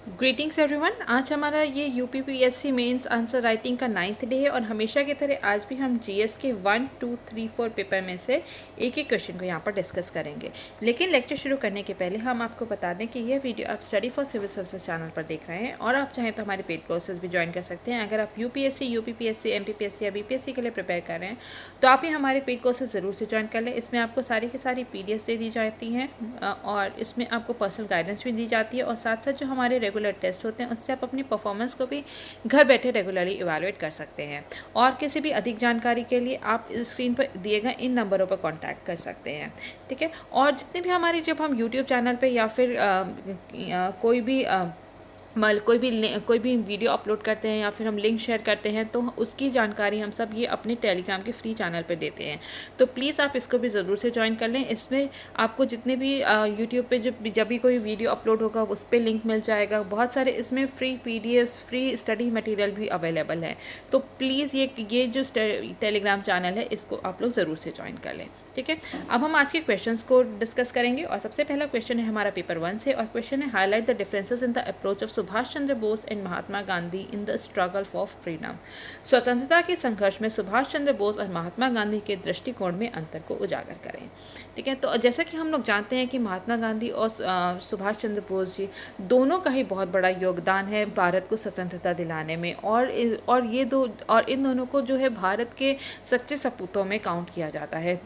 Greetings everyone. आज हमारा ये यूपीपीएससी मेंस आंसर राइटिंग का 9th डे है और हमेशा की तरह आज भी हम जीएस के 1, 2, 3, 4 पेपर में से एक एक क्वेश्चन को यहाँ पर डिस्कस करेंगे। लेकिन लेक्चर शुरू करने के पहले हम आपको बता दें कि यह वीडियो आप study for civil services channel पर देख रहे हैं और आप चाहें तो हमारे पेड कोर्सेज भी ज्वाइन कर सकते हैं। अगर आप यूपीएससी, यूपीपीएससी, एमपीपीएससी या बीपीएससी के लिए प्रिपेयर कर रहे हैं तो आप ही हमारे पेड कोर्सेज ज़रूर से ज्वाइन कर लें। इसमें आपको सारी की सारी पीडीएफ दे दी जाती हैं और इसमें आपको पर्सनल गाइडेंस भी दी जाती है और साथ साथ जो हमारे रेगुलर टेस्ट होते हैं उससे आप अपनी परफॉर्मेंस को भी घर बैठे रेगुलरली इवैल्यूएट कर सकते हैं। और किसी भी अधिक जानकारी के लिए आप स्क्रीन पर दिए गए इन नंबरों पर कांटेक्ट कर सकते हैं। ठीक है। और जितने भी हमारी जब हम यूट्यूब चैनल पे या फिर कोई भी वीडियो अपलोड करते हैं या फिर हम लिंक शेयर करते हैं तो उसकी जानकारी हम सब ये अपने टेलीग्राम के फ्री चैनल पे देते हैं। तो प्लीज़ आप इसको भी ज़रूर से ज्वाइन कर लें। इसमें आपको जितने भी यूट्यूब पे जब भी कोई वीडियो अपलोड होगा उस पर लिंक मिल जाएगा। बहुत सारे इसमें free PDF, free study material भी अवेलेबल है। तो प्लीज़ ये जो टेलीग्राम चैनल है इसको आप लोग ज़रूर से ज्वाइन कर लें। ठीक है। अब हम आज के क्वेश्चंस को डिस्कस करेंगे और सबसे पहला क्वेश्चन है हमारा पेपर 1 से और क्वेश्चन है highlight the differences in the approach of Subhash Chandra Bose and Mahatma Gandhi in the struggle for freedom. स्वतंत्रता के संघर्ष में सुभाष चंद्र बोस और महात्मा गांधी के दृष्टिकोण में अंतर को उजागर करें। ठीक है। तो जैसा कि हम लोग जानते हैं कि महात्मा गांधी और सुभाष चंद्र बोस जी दोनों का ही बहुत बड़ा योगदान है भारत को स्वतंत्रता दिलाने में और इन दोनों को जो है भारत के सच्चे सपूतों में काउंट किया जाता है।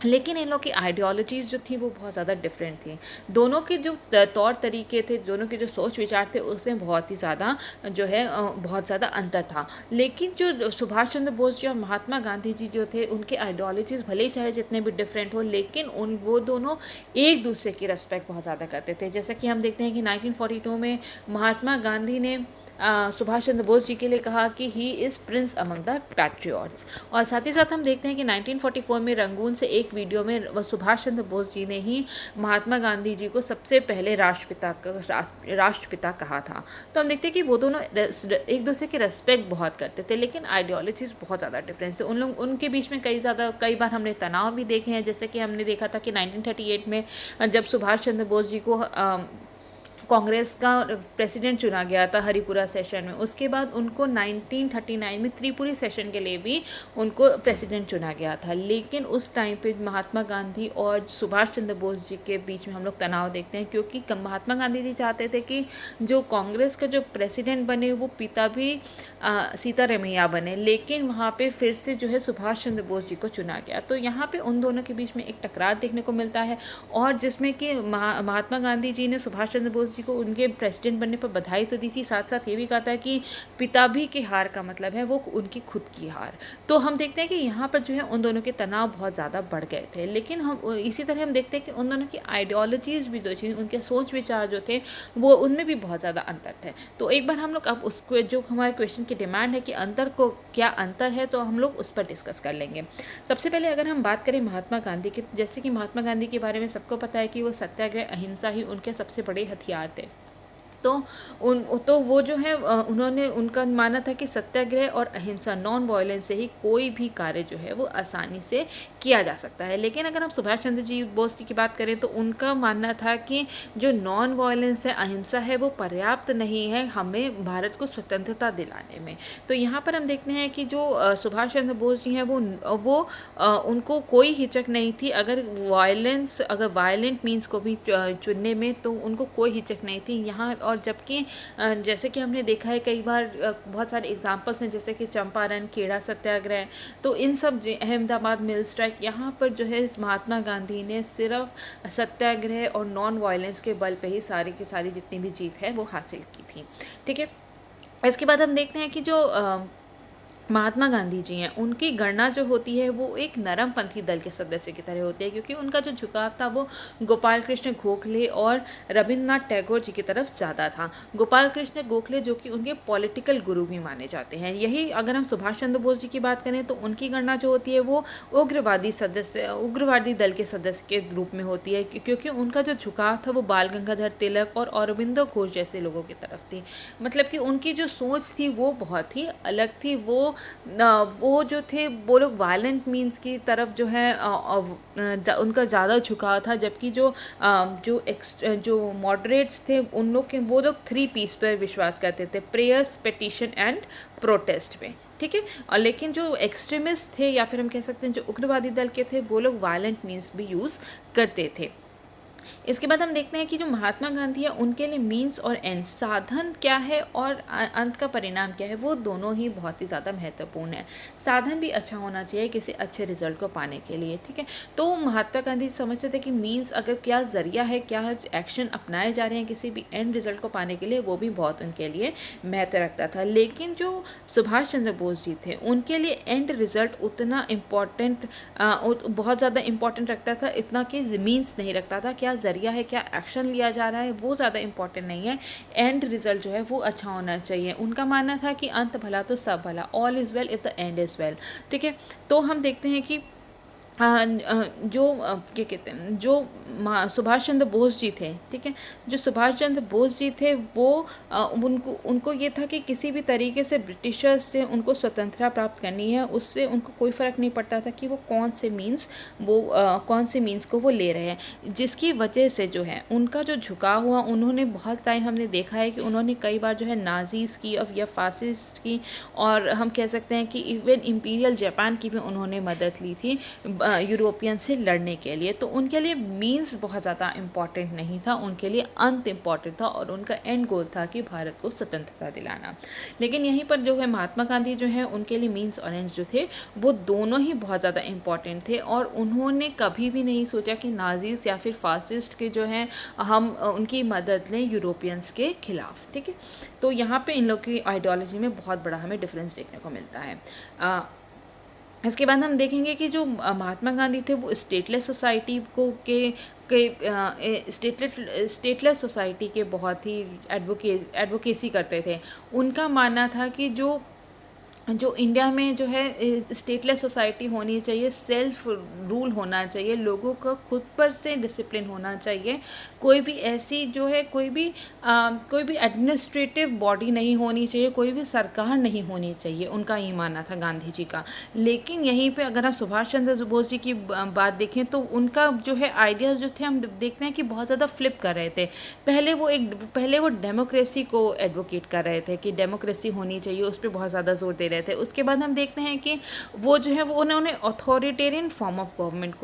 लेकिन इन लोग की आइडियोलॉजीज़ जो थी वो बहुत ज़्यादा डिफरेंट थी। दोनों के जो तौर तरीके थे, दोनों के जो सोच विचार थे उसमें बहुत ही ज़्यादा जो है बहुत ज़्यादा अंतर था। लेकिन जो सुभाष चंद्र बोस जी और महात्मा गांधी जी जो थे उनके आइडियोलॉजीज़ भले ही चाहे जितने भी डिफरेंट हो लेकिन वो दोनों एक दूसरे की रिस्पेक्ट बहुत ज़्यादा करते थे। जैसा कि हम देखते हैं कि 1942 में महात्मा गांधी ने सुभाष चंद्र बोस जी के लिए कहा कि he is Prince among the patriots. और साथ ही साथ हम देखते हैं कि 1944 में रंगून से एक वीडियो में सुभाष चंद्र बोस जी ने ही महात्मा गांधी जी को सबसे पहले राष्ट्रपिता कहा था। तो हम देखते हैं कि वो दोनों एक दूसरे की रेस्पेक्ट बहुत करते थे लेकिन आइडियोलॉजीज़ बहुत ज़्यादा डिफरेंस है उनके बीच में। कई बार हमने तनाव भी देखे हैं। जैसे कि हमने देखा था कि 1938 में जब सुभाष चंद्र बोस जी को कांग्रेस का प्रेसिडेंट चुना गया था हरिपुरा सेशन में। उसके बाद उनको 1939 में त्रिपुरी सेशन के लिए भी उनको प्रेसिडेंट चुना गया था। लेकिन उस टाइम पे महात्मा गांधी और सुभाष चंद्र बोस जी के बीच में हम लोग तनाव देखते हैं क्योंकि महात्मा गांधी जी चाहते थे कि जो कांग्रेस का जो प्रेसिडेंट बने वो पिता भी सीतारमैया बने, लेकिन वहाँ पे फिर से जो है सुभाष चंद्र बोस जी को चुना गया। तो यहाँ पे उन दोनों के बीच में एक टकरार देखने को मिलता है और जिसमें कि महात्मा गांधी जी ने सुभाष चंद्र बोस जी को उनके प्रेसिडेंट बनने पर बधाई तो दी थी, साथ साथ ये भी कहा था कि पिता भी की हार का मतलब है वो उनकी खुद की हार। तो हम देखते हैं कि यहाँ पर जो है उन दोनों के तनाव बहुत ज़्यादा बढ़ गए थे। लेकिन हम इसी तरह हम देखते हैं कि उन दोनों की आइडियोलॉजीज़ भी जो थी, उनके सोच विचार जो थे वो उनमें भी बहुत ज़्यादा अंतर थे। तो एक बार हम लोग अब उसको जो हमारे क्वेश्चन की डिमांड है कि क्या अंतर है तो हम लोग उस पर डिस्कस कर लेंगे। सबसे पहले अगर हम बात करें महात्मा गांधी की, जैसे कि महात्मा गांधी के बारे में सबको पता है कि वो सत्याग्रह, अहिंसा ही उनके सबसे बड़े हथियार थे। तो वो जो है उन्होंने उनका मानना था कि सत्याग्रह और अहिंसा, नॉन वायलेंस से ही कोई भी कार्य जो है वो आसानी से किया जा सकता है। लेकिन अगर हम सुभाष चंद्र जी बोस जी की बात करें तो उनका मानना था कि जो नॉन वायलेंस है, अहिंसा है, वो पर्याप्त नहीं है हमें भारत को स्वतंत्रता दिलाने में। तो यहाँ पर हम देखते हैं कि जो सुभाष चंद्र बोस जी हैं उनको कोई हिचक नहीं थी। अगर वायलेंट मीन्स को भी चुनने में तो उनको कोई हिचक नहीं थी यहाँ। और जबकि जैसे कि हमने देखा है कई बार बहुत सारे एग्जांपल्स हैं जैसे कि चंपारण, खेड़ा सत्याग्रह, तो इन सब अहमदाबाद मिल स्ट्राइक, यहाँ पर जो है महात्मा गांधी ने सिर्फ सत्याग्रह और नॉन वायलेंस के बल पे ही सारी की सारी जितनी भी जीत है वो हासिल की थी। ठीक है। इसके बाद हम देखते हैं कि जो महात्मा गांधी जी हैं उनकी गणना जो होती है वो एक नरमपंथी दल के सदस्य की तरह होती है क्योंकि उनका जो झुकाव था वो गोपाल कृष्ण गोखले और रविन्द्रनाथ टैगोर जी की तरफ ज़्यादा था। गोपाल कृष्ण गोखले जो कि उनके पॉलिटिकल गुरु भी माने जाते हैं। यही अगर हम सुभाष चंद्र बोस जी की बात करें तो उनकी गणना जो होती है वो उग्रवादी दल के सदस्य के रूप में होती है क्योंकि उनका जो झुकाव था वो बाल गंगाधर तिलक और अरविंदो घोष जैसे लोगों की तरफ थी। मतलब कि उनकी जो सोच थी वो बहुत ही अलग थी। वो वो जो थे वो लोग वायलेंट मीन्स की तरफ जो है उनका ज़्यादा झुकाव था, जबकि जो मॉडरेट्स थे उन लोग के वो लोग 3 पीस पर विश्वास करते थे, प्रेयर्स, पिटिशन एंड प्रोटेस्ट पे। ठीक है। और लेकिन जो एक्सट्रीमिस्ट थे या फिर हम कह सकते हैं जो उग्रवादी दल के थे वो लोग वायलेंट मीन्स भी यूज़ करते थे। इसके बाद हम देखते हैं कि जो महात्मा गांधी है उनके लिए मीन्स और एंड, साधन क्या है और अंत का परिणाम क्या है, वो दोनों ही बहुत ही ज़्यादा महत्वपूर्ण है। साधन भी अच्छा होना चाहिए किसी अच्छे रिजल्ट को पाने के लिए। ठीक है। तो महात्मा गांधी समझते थे कि मीन्स अगर क्या ज़रिया है, क्या एक्शन अपनाए जा रहे हैं किसी भी एंड रिजल्ट को पाने के लिए, वो भी बहुत उनके लिए महत्व रखता था। लेकिन जो सुभाष चंद्र बोस जी थे उनके लिए एंड रिजल्ट उतना इम्पॉर्टेंट, बहुत ज़्यादा इम्पॉर्टेंट रखता था, इतना कि मीन्स नहीं रखता था। क्या ज़रिया है, क्या एक्शन लिया जा रहा है, वो ज़्यादा इम्पॉर्टेंट नहीं है, एंड रिजल्ट जो है वो अच्छा होना चाहिए। उनका मानना था कि अंत भला तो सब भला, all is well if the end is well. ठीक है। तो हम देखते हैं कि क्या कहते हैं, जो सुभाष चंद्र बोस जी थे, ठीक है, जो सुभाष चंद्र बोस जी थे वो उनको ये था कि किसी भी तरीके से ब्रिटिशर्स से उनको स्वतंत्रता प्राप्त करनी है, उससे उनको कोई फ़र्क नहीं पड़ता था कि वो कौन से मीन्स को वो ले रहे हैं, जिसकी वजह से जो है उनका जो झुकाव हुआ, उन्होंने बहुत टाइम हमने देखा है कि उन्होंने कई बार जो है नाजीज़ की या फासिस्ट की, और हम कह सकते हैं कि इवन इम्पीरियल जापान की भी उन्होंने मदद ली थी यूरोपियन से लड़ने के लिए। तो उनके लिए मीन्स बहुत ज़्यादा इम्पॉर्टेंट नहीं था, उनके लिए अंत इम्पॉर्टेंट था और उनका एंड गोल था कि भारत को स्वतंत्रता दिलाना। लेकिन यहीं पर जो है महात्मा गांधी जो है उनके लिए मीन्स और एंड्स जो थे वो दोनों ही बहुत ज़्यादा इम्पॉर्टेंट थे, और उन्होंने कभी भी नहीं सोचा कि नाजीज़ या फिर फासिस्ट के जो हैं हम उनकी मदद लें यूरोपियंस के खिलाफ। ठीक है। तो यहाँ पे इन लोग की आइडियोलॉजी में बहुत बड़ा हमें डिफरेंस देखने को मिलता है। इसके बाद हम देखेंगे कि जो महात्मा गांधी थे वो स्टेटलेस सोसाइटी स्टेटलेस सोसाइटी के बहुत ही एडवोकेसी करते थे। उनका मानना था कि जो इंडिया में जो है स्टेटलेस सोसाइटी होनी चाहिए, सेल्फ रूल होना चाहिए, लोगों का खुद पर से डिसिप्लिन होना चाहिए, कोई भी ऐसी जो है कोई भी एडमिनिस्ट्रेटिव बॉडी नहीं होनी चाहिए, कोई भी सरकार नहीं होनी चाहिए, उनका ये मानना था गांधी जी का। लेकिन यहीं पे अगर हम सुभाष चंद्र बोस जी की बात देखें तो उनका जो है आइडियाज़ जो थे हम देखते हैं कि बहुत ज़्यादा फ्लिप कर रहे थे। पहले वो डेमोक्रेसी को एडवोकेट कर रहे थे कि डेमोक्रेसी होनी चाहिए, उस पर बहुत ज़्यादा जोर दे रहे थे। उसके बाद हम देखते हैं कि वो जो है वो उन्होंने अथॉरिटेरियन फॉर्म ऑफ गवर्नमेंट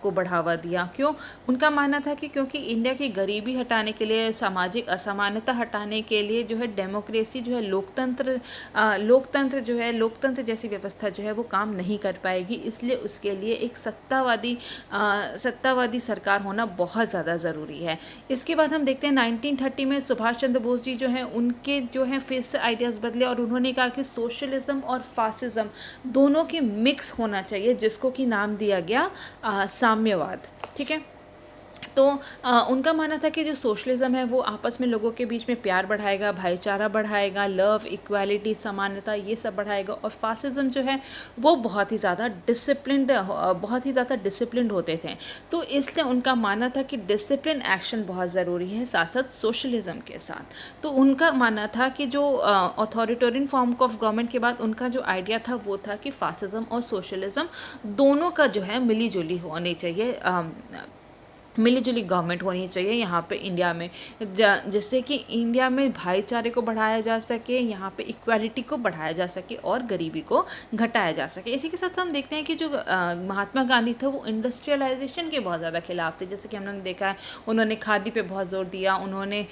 को बढ़ावा दिया। क्यों? उनका मानना था कि क्योंकि इंडिया की गरीबी हटाने के लिए, सामाजिक असमानता हटाने के लिए जो है डेमोक्रेसी जो है लोकतंत्र जैसी व्यवस्था जो है वो काम नहीं कर पाएगी, इसलिए उसके लिए एक सत्तावादी सरकार होना बहुत ज़्यादा ज़रूरी है। इसके बाद हम देखते हैं 1930 में सुभाष चंद्र बोस जी जो हैं उनके जो हैं फिर से आइडियाज़ बदले, और उन्होंने कहा कि सोशलिज्म और फासिज्म दोनों के मिक्स होना चाहिए, जिसको कि नाम दिया गया साम्यवाद। ठीक है। तो उनका मानना था कि जो सोशलिज्म है वो आपस में लोगों के बीच में प्यार बढ़ाएगा, भाईचारा बढ़ाएगा, लव, इक्वालिटी, समानता, ये सब बढ़ाएगा, और फासिज्म जो है वो बहुत ही ज़्यादा डिसिप्लिन्ड होते थे। तो इसलिए उनका मानना था कि डिसिप्लिन एक्शन बहुत ज़रूरी है साथ साथ सोशलिज्म के साथ। तो उनका मानना था कि जो अथॉरिटेरियन फॉर्म ऑफ गवर्नमेंट के बाद उनका जो आइडिया था वो था कि फासिज्म और सोशलिज्म दोनों का जो है मिली जुली होनी चाहिए, मिली जुली गवर्नमेंट होनी चाहिए यहाँ पे इंडिया में, जिससे कि इंडिया में भाईचारे को बढ़ाया जा सके, यहाँ पे इक्वालिटी को बढ़ाया जा सके और गरीबी को घटाया जा सके। इसी के साथ हम देखते हैं कि जो महात्मा गांधी थे वो इंडस्ट्रियलाइजेशन के बहुत ज़्यादा खिलाफ थे। जैसे कि हमने देखा है उन्होंने खादी पे बहुत जोर दिया, उन्होंने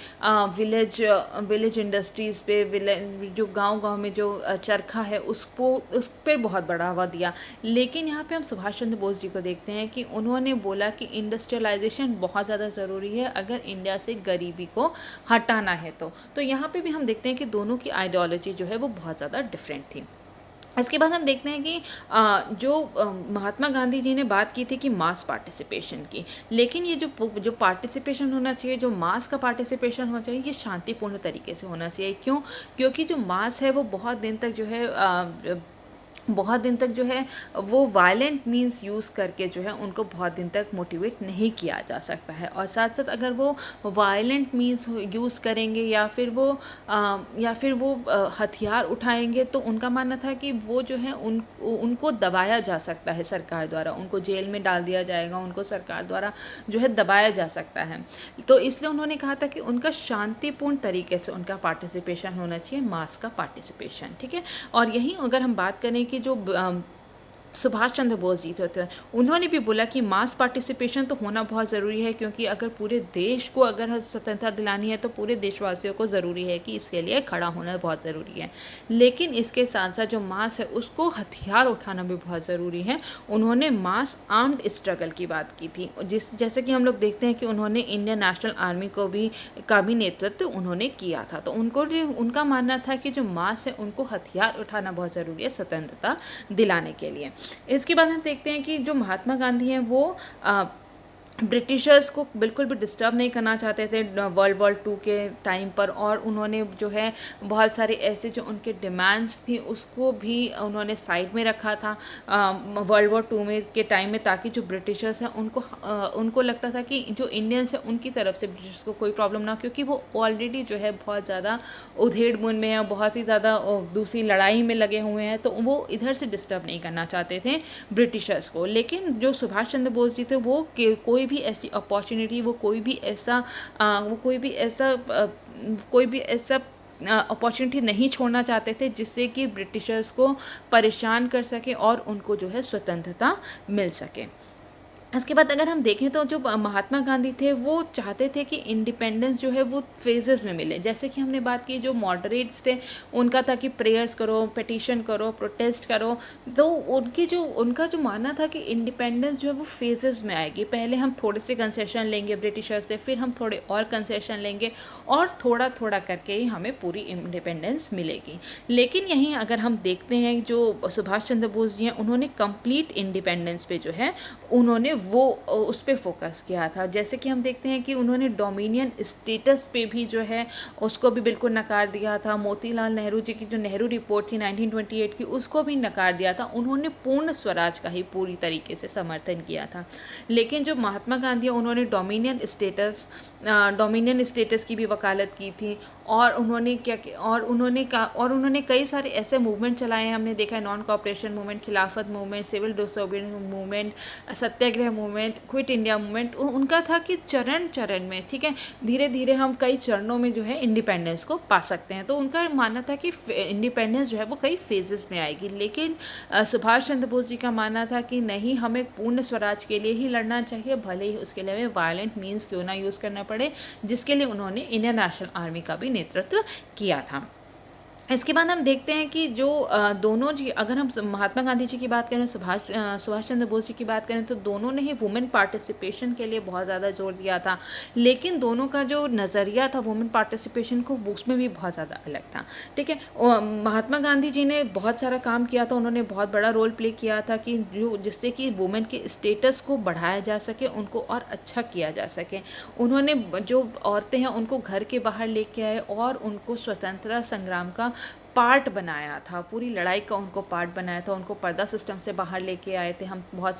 विलेज इंडस्ट्रीज़ पे, जो गाँव में जो चरखा है उस पर बहुत बढ़ावा दिया। लेकिन यहाँ पे हम सुभाष चंद्र बोस जी को देखते हैं कि उन्होंने बोला कि इंडस्ट्रियलाइजेशन बहुत ज़्यादा ज़रूरी है अगर इंडिया से गरीबी को हटाना है। तो यहाँ पे भी हम देखते हैं कि दोनों की आइडियोलॉजी जो है वो बहुत ज़्यादा डिफरेंट थी। इसके बाद हम देखते हैं कि महात्मा गांधी जी ने बात की थी कि मास पार्टिसिपेशन की, लेकिन ये जो पार्टिसिपेशन होना चाहिए, जो मास का पार्टिसिपेशन होना चाहिए, ये शांतिपूर्ण तरीके से होना चाहिए। क्यों? क्योंकि जो मास है वो बहुत दिन तक जो है बहुत दिन तक जो है वो वायलेंट मीन्स यूज़ करके जो है उनको बहुत दिन तक मोटिवेट नहीं किया जा सकता है। और साथ साथ अगर वो वायलेंट मीन्स यूज़ करेंगे या फिर वो हथियार उठाएंगे, तो उनका मानना था कि वो जो है उनको दबाया जा सकता है सरकार द्वारा, उनको जेल में डाल दिया जाएगा, उनको सरकार द्वारा जो है दबाया जा सकता है। तो इसलिए उन्होंने कहा था कि उनका शांतिपूर्ण तरीके से उनका पार्टिसिपेशन होना चाहिए, मास का पार्टिसिपेशन, ठीक है। और यहीं अगर हम बात करें कि जो सुभाष चंद्र बोस जी थे, उन्होंने भी बोला कि मास पार्टिसिपेशन तो होना बहुत ज़रूरी है, क्योंकि अगर पूरे देश को अगर स्वतंत्रता दिलानी है तो पूरे देशवासियों को ज़रूरी है कि इसके लिए खड़ा होना बहुत ज़रूरी है। लेकिन इसके साथ साथ जो मास है उसको हथियार उठाना भी बहुत ज़रूरी है। उन्होंने मास आर्म्ड स्ट्रगल की बात की थी, जैसे कि हम लोग देखते हैं कि उन्होंने इंडियन नेशनल आर्मी का भी नेतृत्व उन्होंने किया था। तो उनका मानना था कि जो मास है उनको हथियार उठाना बहुत ज़रूरी है स्वतंत्रता दिलाने के लिए। इसके बाद हम देखते हैं कि जो महात्मा गांधी हैं वो ब्रिटिशर्स को बिल्कुल भी डिस्टर्ब नहीं करना चाहते थे वर्ल्ड वॉर 2 के टाइम पर। और उन्होंने जो है बहुत सारे ऐसे जो उनके डिमांड्स थी उसको भी उन्होंने साइड में रखा था वर्ल्ड वॉर 2 में के टाइम में, ताकि जो ब्रिटिशर्स हैं उनको लगता था कि जो इंडियंस हैं उनकी तरफ से ब्रिटिश को कोई प्रॉब्लम ना, क्योंकि वो ऑलरेडी जो है बहुत ज़्यादा उधेड़-बुन में है, बहुत ही ज़्यादा दूसरी लड़ाई में लगे हुए हैं, तो वो इधर से डिस्टर्ब नहीं करना चाहते थे ब्रिटिशर्स को। लेकिन जो सुभाष चंद्र बोस जी थे वो कोई भी ऐसी अपॉर्चुनिटी, वो कोई भी ऐसा अपॉर्चुनिटी नहीं छोड़ना चाहते थे जिससे कि ब्रिटिशर्स को परेशान कर सके और उनको जो है स्वतंत्रता मिल सके। इसके बाद अगर हम देखें तो जो महात्मा गांधी थे वो चाहते थे कि इंडिपेंडेंस जो है वो फेजेस में मिले। जैसे कि हमने बात की जो मॉडरेट्स थे उनका था कि प्रेयर्स करो, पिटीशन करो, प्रोटेस्ट करो। तो उनका जो मानना था कि इंडिपेंडेंस जो है वो फेजेस में आएगी, पहले हम थोड़े से कंसेशन लेंगे ब्रिटिशर्स से, फिर हम थोड़े और कंसेशन लेंगे और थोड़ा थोड़ा करके ही हमें पूरी इंडिपेंडेंस मिलेगी। लेकिन यहीं अगर हम देखते हैं जो सुभाष चंद्र बोस जी हैं उन्होंने कंप्लीट इंडिपेंडेंस पे जो है उन्होंने वो उस पे फोकस किया था। जैसे कि हम देखते हैं कि उन्होंने डोमिनियन स्टेटस पे भी जो है उसको भी बिल्कुल नकार दिया था। मोतीलाल नेहरू जी की जो नेहरू रिपोर्ट थी 1928 की, उसको भी नकार दिया था। उन्होंने पूर्ण स्वराज का ही पूरी तरीके से समर्थन किया था। लेकिन जो महात्मा गांधी उन्होंने डोमिनियन स्टेटस की भी वकालत की थी। और उन्होंने कई सारे ऐसे मूवमेंट चलाए हैं, हमने देखा है नॉन कॉपरेशन मूवमेंट, खिलाफत मूवमेंट, सिविल डिसोबीडियंस मूवमेंट, सत्याग्रह मूवमेंट, क्विट इंडिया मूवमेंट। उनका था कि चरण चरण में, ठीक है, धीरे धीरे हम कई चरणों में जो है इंडिपेंडेंस को पा सकते हैं। तो उनका मानना था कि इंडिपेंडेंस जो है वो कई फेजेस में आएगी। लेकिन सुभाष चंद्र बोस जी का मानना था कि नहीं, हमें पूर्ण स्वराज के लिए ही लड़ना चाहिए, भले ही उसके लिए हमें वायलेंट मीन्स क्यों ना यूज़ करना पड़े, जिसके लिए उन्होंने इंडियन नेशनल आर्मी का भी नेतृत्व किया था। इसके बाद हम देखते हैं कि जो दोनों जी, अगर हम महात्मा गांधी जी की बात करें, सुभाष चंद्र बोस जी की बात करें, तो दोनों ने ही वुमेन पार्टिसिपेशन के लिए बहुत ज़्यादा जोर दिया था। लेकिन दोनों का जो नज़रिया था वुमेन पार्टिसिपेशन को, वो उसमें भी बहुत ज़्यादा अलग था, ठीक है। महात्मा गांधी जी ने बहुत सारा काम किया था, उन्होंने बहुत बड़ा रोल प्ले किया था कि जिससे कि वुमेन के स्टेटस को बढ़ाया जा सके, उनको और अच्छा किया जा सके। उन्होंने जो औरतें हैं उनको घर के बाहर लेके आए और उनको स्वतंत्रता संग्राम का पार्ट बनाया था, पूरी लड़ाई का उनको पार्ट बनाया था। उनको पर्दा सिस्टम से बाहर लेके आए थे। हम बहुत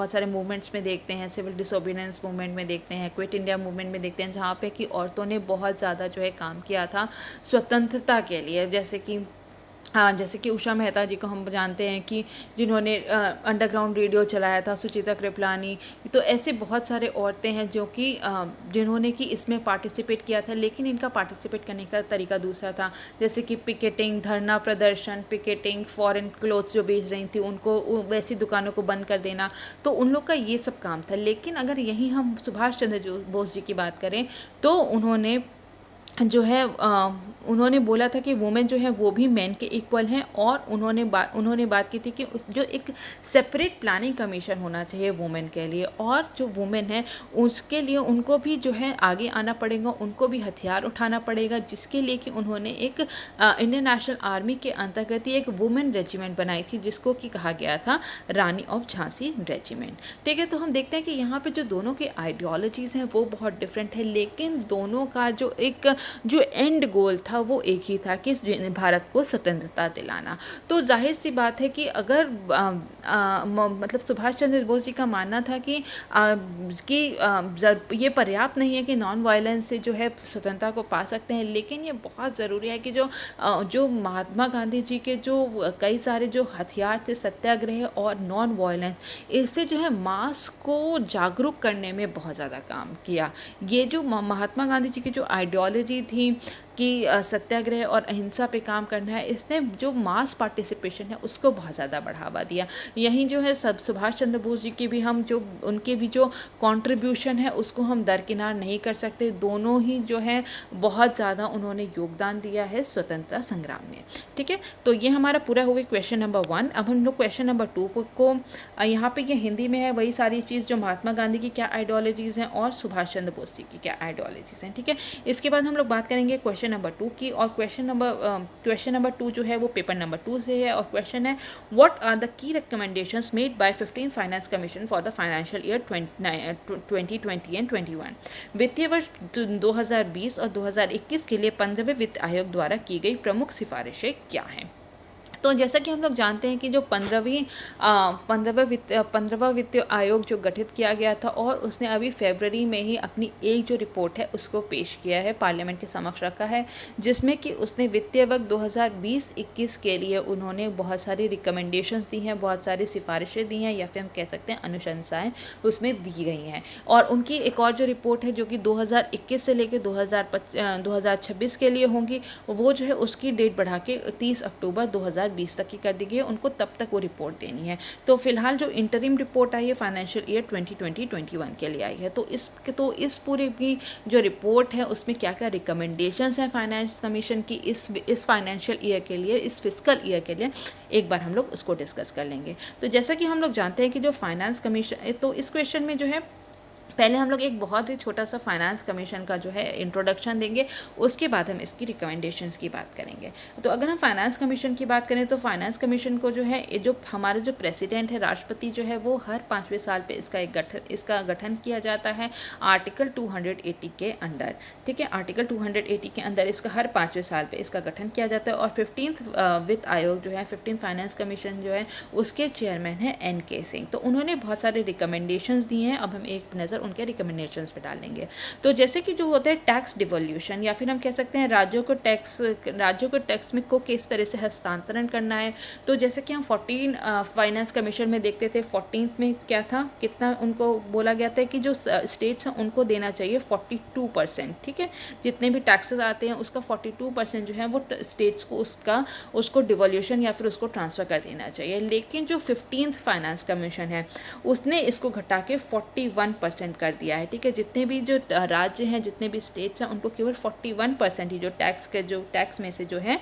सारे मूवमेंट्स में देखते हैं, सिविल डिसोबीडियंस मूवमेंट में देखते हैं, क्विट इंडिया मूवमेंट में देखते हैं, जहाँ पे कि औरतों ने बहुत ज़्यादा जो है काम किया था स्वतंत्रता के लिए। जैसे कि उषा मेहता जी को हम जानते हैं कि जिन्होंने अंडरग्राउंड रेडियो चलाया था, सुचित्रा कृपलानी। तो ऐसे बहुत सारे औरतें हैं जिन्होंने कि इसमें पार्टिसिपेट किया था। लेकिन इनका पार्टिसिपेट करने का तरीका दूसरा था, जैसे कि पिकेटिंग, धरना प्रदर्शन, फॉरेन क्लोथ्स जो बेच रही थी उनको, वैसी दुकानों को बंद कर देना। तो उन लोग का ये सब काम था। लेकिन अगर यहीं हम सुभाष चंद्र बोस जी की बात करें तो उन्होंने बोला था कि वुमेन जो है वो भी मैन के इक्वल हैं। और उन्होंने बात की थी कि जो एक सेपरेट प्लानिंग कमीशन होना चाहिए वुमेन के लिए, और जो वुमेन है उसके लिए उनको भी जो है आगे आना पड़ेगा, उनको भी हथियार उठाना पड़ेगा, जिसके लिए कि उन्होंने एक इंडियन नेशनल आर्मी के अंतर्गत ही एक वुमेन रेजिमेंट बनाई थी, जिसको कि कहा गया था रानी ऑफ झांसी रेजिमेंट, ठीक है। तो हम देखते हैं कि यहाँ पे जो दोनों के आइडियोलॉजीज़ हैं वो बहुत डिफरेंट है, लेकिन दोनों का जो एक जो एंड गोल था वो एक ही था कि भारत को स्वतंत्रता दिलाना। तो जाहिर सी बात है कि अगर मतलब सुभाष चंद्र बोस जी का मानना था कि ये पर्याप्त नहीं है कि नॉन वायलेंस से जो है स्वतंत्रता को पा सकते हैं, लेकिन ये बहुत ज़रूरी है कि जो महात्मा गांधी जी के जो कई सारे जो हथियार थे, सत्याग्रह और नॉन वायलेंस, इससे जो है मास को जागरूक करने में बहुत ज़्यादा काम किया। ये जो महात्मा गांधी जी की जो आइडियोलॉजी थी कि सत्याग्रह और अहिंसा पे काम करना है, इसने जो मास पार्टिसिपेशन है उसको बहुत ज़्यादा बढ़ावा दिया। यहीं जो है सब सुभाष चंद्र बोस जी की भी हम जो उनके भी जो कंट्रीब्यूशन है उसको हम दरकिनार नहीं कर सकते। दोनों ही जो है बहुत ज़्यादा उन्होंने योगदान दिया है स्वतंत्रता संग्राम में। ठीक है, तो ये हमारा पूरा हो गया क्वेश्चन नंबर 1। अब हम लोग क्वेश्चन नंबर 2 को यहाँ पे ये हिंदी में है वही सारी चीज़ जो महात्मा गांधी की क्या आइडियोलॉजीज़ हैं और सुभाष चंद्र बोस जी की क्या आइडियोलॉजीज़ हैं। ठीक है, इसके बाद हम लोग बात करेंगे क्वेश्चन नंबर 2 की, और क्वेश्चन नंबर 2 जो है वो पेपर नंबर 2 से है, और क्वेश्चन है what are the key recommendations made by 15th finance commission for the financial year 2020 and 21। वित्तीय वर्ष 2020 और 2021 के लिए 15वें वित्त आयोग द्वारा की गई प्रमुख सिफारिशें क्या हैं। तो जैसा कि हम लोग जानते हैं कि जो 15वां वित्त आयोग जो गठित किया गया था, और उसने अभी फरवरी में ही अपनी एक जो रिपोर्ट है उसको पेश किया है, पार्लियामेंट के समक्ष रखा है, जिसमें कि उसने वित्तीय वर्ष 2020-21 के लिए उन्होंने बहुत सारी रिकमेंडेशंस दी हैं, बहुत सारी सिफारिशें दी हैं, या फिर हम कह सकते हैं अनुशंसाएं उसमें दी गई हैं। और उनकी एक और जो रिपोर्ट है जो कि 2021 से लेकर 2026 के लिए होंगी, वो जो है उसकी डेट बढ़ा के 30 अक्टूबर 2020 तक की कर दी गई है। उनको तब तक वो रिपोर्ट देनी है। तो फिलहाल जो इंटरिम रिपोर्ट आई है फाइनेंशियल ईयर 2020-21 के लिए आई है। तो इस पूरी की जो रिपोर्ट है उसमें क्या क्या रिकमेंडेशंस हैं फाइनेंस कमीशन की इस फाइनेंशियल ईयर के लिए, इस फिस्कल ईयर के लिए, एक बार हम लोग उसको डिस्कस कर लेंगे। तो जैसा कि हम लोग जानते हैं कि जो फाइनेंस कमीशन, तो इस क्वेश्चन में जो है पहले हम लोग एक बहुत ही छोटा सा फाइनेंस कमीशन का जो है इंट्रोडक्शन देंगे, उसके बाद हम इसकी रिकमेंडेशंस की बात करेंगे। तो अगर हम फाइनेंस कमीशन की बात करें तो फाइनेंस कमीशन को जो है जो हमारे जो प्रेसिडेंट है, राष्ट्रपति जो है, वो हर 5वें साल पे इसका गठन किया जाता है आर्टिकल 280 के अंडर। ठीक है, आर्टिकल 280 के अंदर इसका हर 5वें साल पे इसका गठन किया जाता है। और 15th वित्त आयोग जो है, 15th फाइनेंस कमीशन जो है, उसके चेयरमैन है NK सिंह। तो उन्होंने बहुत सारे रिकमेंडेशंस दिए हैं। अब हम एक नज़र उनके रिकमेंडेशंस पे डालेंगे। तो जैसे कि जो होता है टैक्स डिवोल्यूशन, या फिर हम कह सकते हैं राज्यों को टैक्स में को किस तरह से हस्तांतरण करना है। तो जैसे कि हम 14 फाइनेंस कमीशन में देखते थे, 14th में क्या था, कितना उनको बोला गया था कि जो स्टेट्स हैं उनको देना चाहिए 42%। ठीक है, जितने भी टैक्सेस आते हैं उसका 42% जो है वो स्टेट्स को उसको डिवोल्यूशन या फिर उसको ट्रांसफ़र कर देना चाहिए। लेकिन जो 15th फाइनेंस कमीशन है उसने इसको घटा के 41% कर दिया है। ठीक है, जितने भी जो राज्य हैं, जितने भी स्टेट्स हैं, उनको केवल 41% ही जो टैक्स में से जो है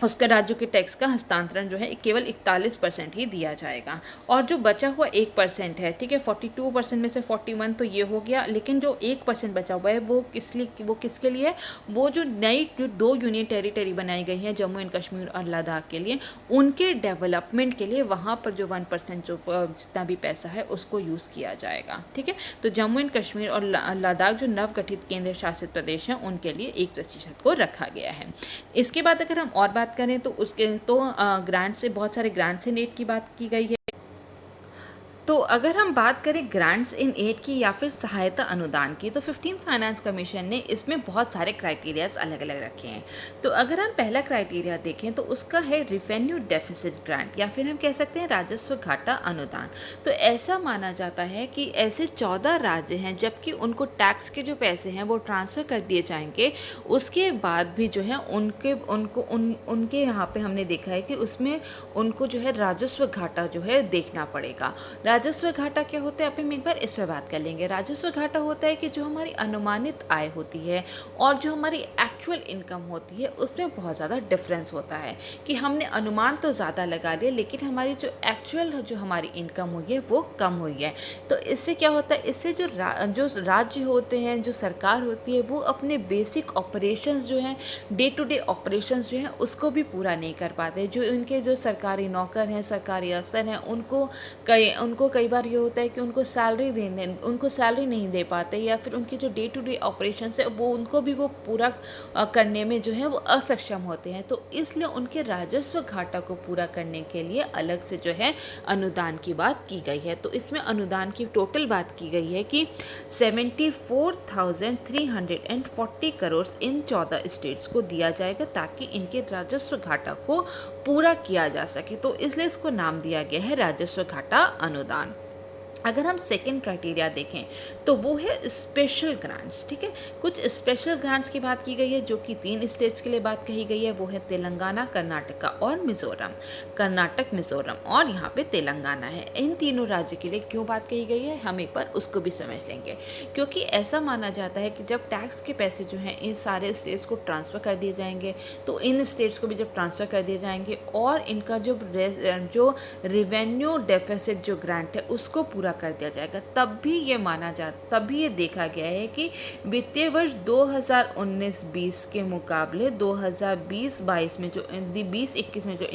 उसके राज्यों के टैक्स का हस्तांतरण जो है केवल 41% ही दिया जाएगा। और जो बचा हुआ 1% है, ठीक है, 42% में से 41 तो ये हो गया, लेकिन जो 1% बचा हुआ है वो किसके लिए, वो जो नई जो 2 यूनियन टेरिटरी बनाई गई हैं, जम्मू एंड कश्मीर और लद्दाख के लिए, उनके डेवलपमेंट के लिए वहाँ पर जो 1% जो जितना भी पैसा है उसको यूज़ किया जाएगा। ठीक है, तो जम्मू एंड कश्मीर और लद्दाख जो नवगठित केंद्र शासित प्रदेश हैं उनके लिए 1% को रखा गया है। इसके बाद अगर हम और बात करें तो ग्रांट से, बहुत सारे ग्रांट से नेट की बात की गई है। तो अगर हम बात करें ग्रांट्स इन एड की या फिर सहायता अनुदान की, तो 15th फाइनेंस कमीशन ने इसमें बहुत सारे क्राइटेरियाज अलग अलग रखे हैं। तो अगर हम पहला क्राइटेरिया देखें तो उसका है रिवेन्यू डेफिसिट ग्रांट, या फिर हम कह सकते हैं राजस्व घाटा अनुदान। तो ऐसा माना जाता है कि ऐसे 14 राज्य हैं जबकि उनको टैक्स के जो पैसे हैं वो ट्रांसफ़र कर दिए जाएंगे, उसके बाद भी जो है उनके यहाँ पे हमने देखा है कि उसमें उनको जो है राजस्व घाटा जो है देखना पड़ेगा। राजस्व घाटा क्या होता है, अब हम एक बार इस पर बात कर लेंगे। राजस्व घाटा होता है कि जो हमारी अनुमानित आय होती है और जो हमारी एक्चुअल इनकम होती है उसमें बहुत ज़्यादा डिफरेंस होता है, कि हमने अनुमान तो ज़्यादा लगा लिया लेकिन हमारी जो एक्चुअल जो हमारी इनकम हुई है वो कम हुई है। तो इससे क्या होता है, इससे जो राज्य होते हैं, जो सरकार होती है, वो अपने बेसिक ऑपरेशंस जो हैं, डे टू डे ऑपरेशंस जो हैं उसको भी पूरा नहीं कर पाते। जो उनके जो सरकारी नौकर हैं, सरकारी अफसर हैं, उनको कई बार ये होता है कि उनको सैलरी नहीं दे पाते, या फिर उनकी जो डे टू डे ऑपरेशंस है वो उनको भी वो पूरा करने में जो है वो असक्षम होते हैं। तो इसलिए उनके राजस्व घाटा को पूरा करने के लिए अलग से जो है अनुदान की बात की गई है। तो इसमें अनुदान की टोटल बात की गई है कि 74,340 करोड़ इन 14 स्टेट्स को दिया जाएगा ताकि इनके राजस्व घाटा को पूरा किया जा सके। तो इसलिए इसको नाम दिया गया है राजस्व घाटा अनुदान। अगर हम सेकंड क्राइटेरिया देखें तो वो है स्पेशल ग्रांट्स। ठीक है, कुछ स्पेशल ग्रांट्स की बात की गई है जो कि 3 स्टेट्स के लिए बात कही गई है, वो है तेलंगाना, कर्नाटका और मिज़ोरम। कर्नाटक, मिज़ोरम और यहाँ पे तेलंगाना है। इन तीनों राज्य के लिए क्यों बात कही गई है हम एक बार उसको भी समझ लेंगे। क्योंकि ऐसा माना जाता है कि जब टैक्स के पैसे जो हैं इन सारे स्टेट्स को ट्रांसफ़र कर दिए जाएंगे, तो इन स्टेट्स को भी जब ट्रांसफ़र कर दिए जाएंगे और इनका जो रेवेन्यू डेफिसिट जो ग्रांट है उसको पूरा कर दिया जाएगा, तब भी ये देखा गया है कि वित्तीय वर्ष 2019-20 के मुकाबले 2020-22 में जो 20-21 में जो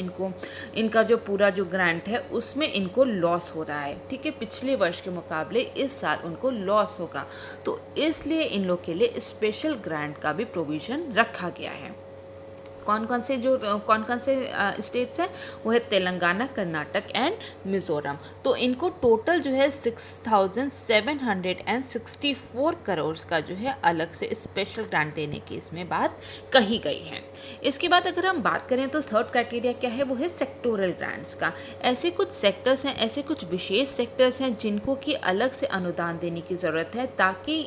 इनका जो पूरा जो ग्रांट है उसमें इनको लॉस हो रहा है। ठीक है, पिछले वर्ष के मुकाबले इस साल उनको लॉस होगा, तो इसलिए इन लोग के लिए स्पेशल ग्रांट का भी प्रोविज़न रखा गया है। कौन कौन से स्टेट्स हैं, वो है तेलंगाना, कर्नाटक एंड मिज़ोरम। तो इनको टोटल जो है 6,764 करोड़ का जो है अलग से स्पेशल ग्रांट देने की इसमें बात कही गई है। इसके बाद अगर हम बात करें तो थर्ड क्राइटेरिया क्या है, वो है सेक्टोरल ग्रांट्स का। ऐसे कुछ सेक्टर्स हैं, ऐसे कुछ विशेष सेक्टर्स हैं जिनको कि अलग से अनुदान देने की ज़रूरत है ताकि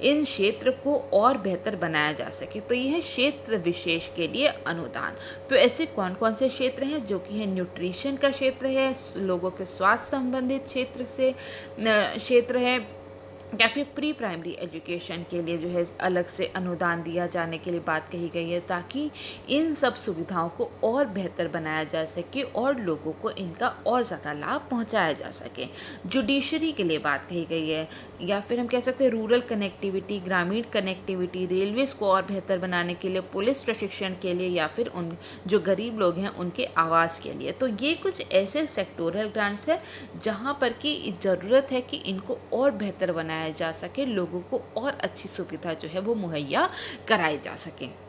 इन क्षेत्र को और बेहतर बनाया जा सके। तो यह है क्षेत्र विशेष के लिए अनुदान। तो ऐसे कौन कौन से क्षेत्र हैं, जो कि है न्यूट्रिशन का क्षेत्र है, लोगों के स्वास्थ्य संबंधित क्षेत्र है, या फिर प्री प्राइमरी एजुकेशन के लिए जो है अलग से अनुदान दिया जाने के लिए बात कही गई है ताकि इन सब सुविधाओं को और बेहतर बनाया जा सके और लोगों को इनका और ज़्यादा लाभ पहुंचाया जा सके। जुडिशरी के लिए बात कही गई है, या फिर हम कह सकते हैं रूरल कनेक्टिविटी, ग्रामीण कनेक्टिविटी, रेलवेज़ को और बेहतर बनाने के लिए, पुलिस प्रशिक्षण के लिए, या फिर उन जो गरीब लोग हैं उनके आवास के लिए। तो ये कुछ ऐसे सेक्टोरल ग्रांट्स हैं जहाँ पर कि ज़रूरत है कि इनको और बेहतर बनाया जा सके, लोगों को और अच्छी सुविधा जो है वो मुहैया कराई जा सके।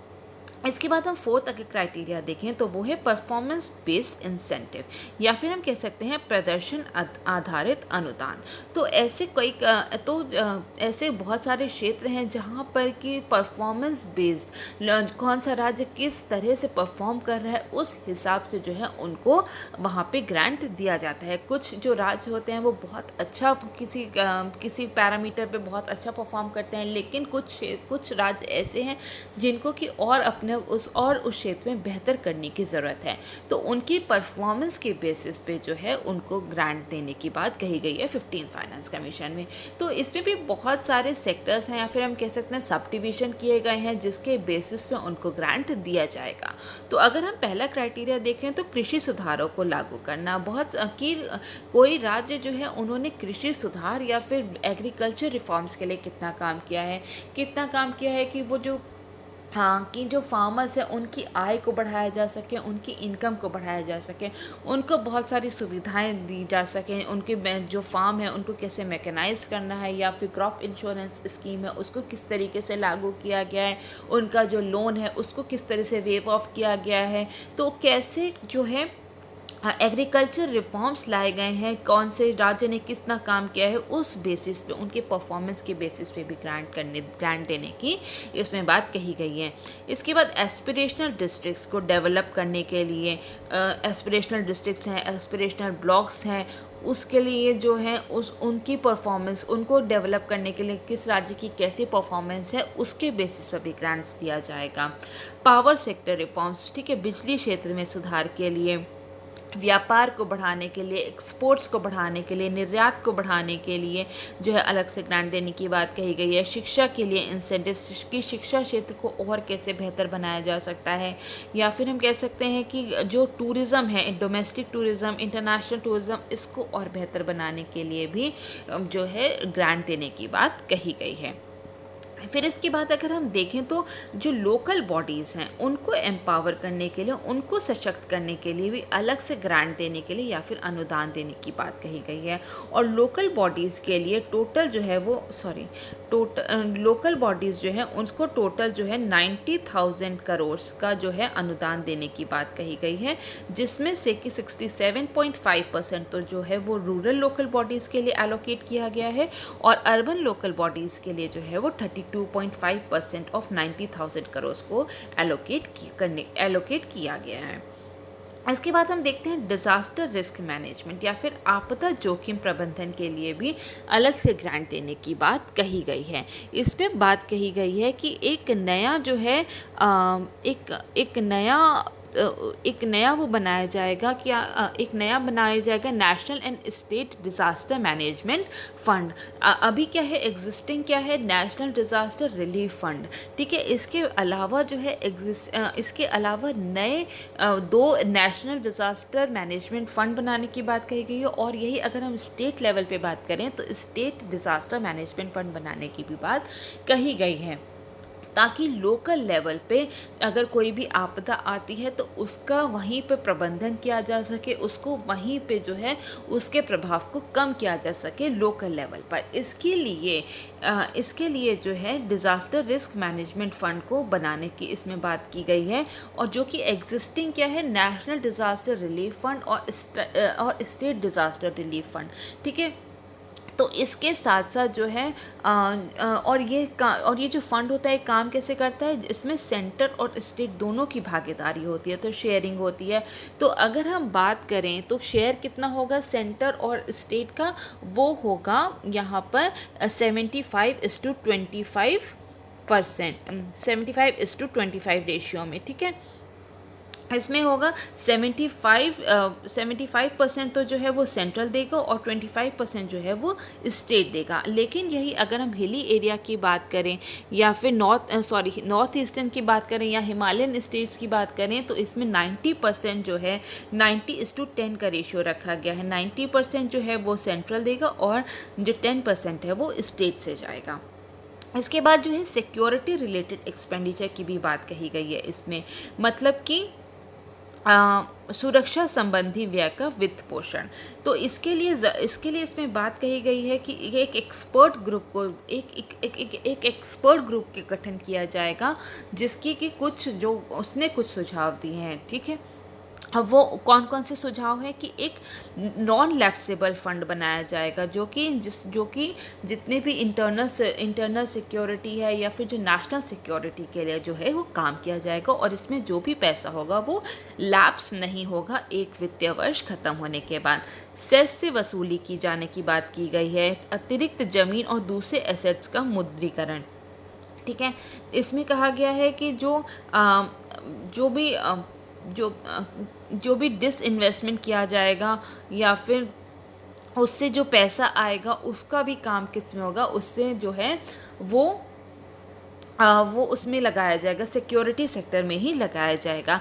इसके बाद हम फोर्थ अगर क्राइटेरिया देखें तो वो है परफॉर्मेंस बेस्ड इंसेंटिव, या फिर हम कह सकते हैं प्रदर्शन आधारित अनुदान। तो ऐसे बहुत सारे क्षेत्र हैं जहाँ पर कि परफॉर्मेंस बेस्ड कौन सा राज्य किस तरह से परफॉर्म कर रहा है उस हिसाब से जो है उनको वहाँ पे ग्रांट दिया जाता है। कुछ जो राज्य होते हैं वो बहुत अच्छा किसी पैरामीटर पे बहुत अच्छा परफॉर्म करते हैं, लेकिन कुछ राज्य ऐसे हैं जिनको कि और अपने उस क्षेत्र में बेहतर करने की ज़रूरत है। तो उनकी परफॉर्मेंस के बेसिस पे जो है उनको ग्रांट देने की बात कही गई है 15 फाइनेंस कमीशन में। तो इसमें भी बहुत सारे सेक्टर्स हैं, या फिर हम कह सकते हैं सब डिवीज़न किए गए हैं जिसके बेसिस पे उनको ग्रांट दिया जाएगा। तो अगर हम पहला क्राइटेरिया देखें तो कृषि सुधारों को लागू करना, कोई राज्य जो है उन्होंने कृषि सुधार या फिर एग्रीकल्चर रिफॉर्म्स के लिए कितना काम किया है कि वो जो फार्मर्स हैं उनकी आय को बढ़ाया जा सके, उनकी इनकम को बढ़ाया जा सके, उनको बहुत सारी सुविधाएं दी जा सकें, उनके जो फार्म है उनको कैसे मैकेनाइज करना है, या फिर क्रॉप इंश्योरेंस स्कीम है उसको किस तरीके से लागू किया गया है, उनका जो लोन है उसको किस तरह से वेव ऑफ किया गया है। तो कैसे जो है एग्रीकल्चर रिफॉर्म्स लाए गए हैं, कौन से राज्य ने कितना काम किया है, उस बेसिस पे उनके परफॉर्मेंस के बेसिस पे भी ग्रांट देने की इसमें बात कही गई है। इसके बाद एस्पिरेशनल डिस्ट्रिक्ट्स को डेवलप करने के लिए एस्पिरेशनल डिस्ट्रिक्ट्स हैं, एस्पिरेशनल ब्लॉक्स हैं, उसके लिए जो है उनकी परफॉर्मेंस उनको डेवलप करने के लिए किस राज्य की कैसी परफॉर्मेंस है उसके बेसिस पर भी ग्रांट्स दिया जाएगा। पावर सेक्टर रिफॉर्म्स, ठीक है, बिजली क्षेत्र में सुधार के लिए, व्यापार को बढ़ाने के लिए, एक्सपोर्ट्स को बढ़ाने के लिए, निर्यात को बढ़ाने के लिए जो है अलग से ग्रांट देने की बात कही गई है। शिक्षा के लिए इंसेंटिव्स की शिक्षा क्षेत्र को और कैसे बेहतर बनाया जा सकता है, या फिर हम कह सकते हैं कि जो टूरिज़्म है, डोमेस्टिक टूरिज़्म, इंटरनेशनल टूरिज़्म, इसको और बेहतर बनाने के लिए भी जो है ग्रांट देने की बात कही गई है। फिर इसके बाद अगर हम देखें तो जो लोकल बॉडीज़ हैं उनको एम्पावर करने के लिए, उनको सशक्त करने के लिए भी अलग से ग्रांट देने के लिए या फिर अनुदान देने की बात कही गई है। और लोकल बॉडीज़ के लिए टोटल जो है वो लोकल बॉडीज़ जो है उनको टोटल जो है 90,000 करोड़ का जो है अनुदान देने की बात कही गई है, जिसमें से कि 67.5% तो जो है वो रूरल लोकल बॉडीज़ के लिए एलोकेट किया गया है और अर्बन लोकल बॉडीज़ के लिए जो है वो 32.5% ऑफ 90,000 करोड़ को एलोकेट किया गया है। इसके बाद हम देखते हैं डिज़ास्टर रिस्क मैनेजमेंट या फिर आपदा जोखिम प्रबंधन के लिए भी अलग से ग्रांट देने की बात कही गई है। इसमें बात कही गई है कि एक नया जो है एक नया वो बनाया जाएगा, एक नया बनाया जाएगा national and state disaster management fund. अभी क्या है, एग्जिस्टिंग क्या है, नेशनल डिज़ास्टर रिलीफ फ़ंड। ठीक है, इसके अलावा जो है इसके अलावा नए 2 नेशनल डिज़ास्टर मैनेजमेंट फ़ंड बनाने की बात कही गई है। और यही अगर हम स्टेट लेवल पे बात करें तो स्टेट डिज़ास्टर मैनेजमेंट फ़ंड बनाने की भी बात कही गई है, ताकि लोकल लेवल पे अगर कोई भी आपदा आती है तो उसका वहीं पे प्रबंधन किया जा सके, उसको वहीं पे जो है उसके प्रभाव को कम किया जा सके लोकल लेवल पर। इसके लिए जो है डिज़ास्टर रिस्क मैनेजमेंट फ़ंड को बनाने की इसमें बात की गई है, और जो कि एग्जिस्टिंग क्या है, नेशनल डिज़ास्टर रिलीफ फ़ंड और स्टेट डिज़ास्टर रिलीफ फ़ंड। ठीक है, तो इसके साथ साथ जो है और ये जो फंड होता है काम कैसे करता है, इसमें सेंटर और स्टेट दोनों की भागीदारी होती है, तो शेयरिंग होती है। तो अगर हम बात करें तो शेयर कितना होगा सेंटर और स्टेट का, वो होगा यहाँ पर 75:25% रेशियो में। ठीक है, इसमें होगा 75% तो जो है वो सेंट्रल देगा और 25% जो है वो स्टेट देगा। लेकिन यही अगर हम हिली एरिया की बात करें या फिर नॉर्थ ईस्टर्न की बात करें या हिमालयन स्टेट्स की बात करें तो इसमें 90% जो है 90:10 का रेशियो रखा गया है। 90% जो है वो सेंट्रल देगा और जो 10% है वो स्टेट से जाएगा। इसके बाद जो है सिक्योरिटी रिलेटेड एक्सपेंडिचर की भी बात कही गई है इसमें, मतलब कि सुरक्षा संबंधी व्यय का वित्त पोषण। तो इसके लिए इसमें बात कही गई है कि एक एक्सपर्ट ग्रुप को एक एक्सपर्ट ग्रुप के गठन किया जाएगा, जिसकी कि उसने कुछ सुझाव दिए हैं। ठीक है, अब वो कौन कौन से सुझाव हैं कि एक नॉन लैप्सेबल फंड बनाया जाएगा, जो कि जितने भी इंटरनल सिक्योरिटी है या फिर जो नेशनल सिक्योरिटी के लिए जो है वो काम किया जाएगा, और इसमें जो भी पैसा होगा वो लैप्स नहीं होगा एक वित्तीय वर्ष खत्म होने के बाद। सेस से वसूली की जाने की बात की गई है। अतिरिक्त जमीन और दूसरे एसेट्स का मुद्रीकरण। ठीक है, इसमें कहा गया है कि जो भी डिसइन्वेस्टमेंट किया जाएगा या फिर उससे जो पैसा आएगा उसका भी काम किस में होगा, उससे जो है वो उसमें लगाया जाएगा, सिक्योरिटी सेक्टर में ही लगाया जाएगा।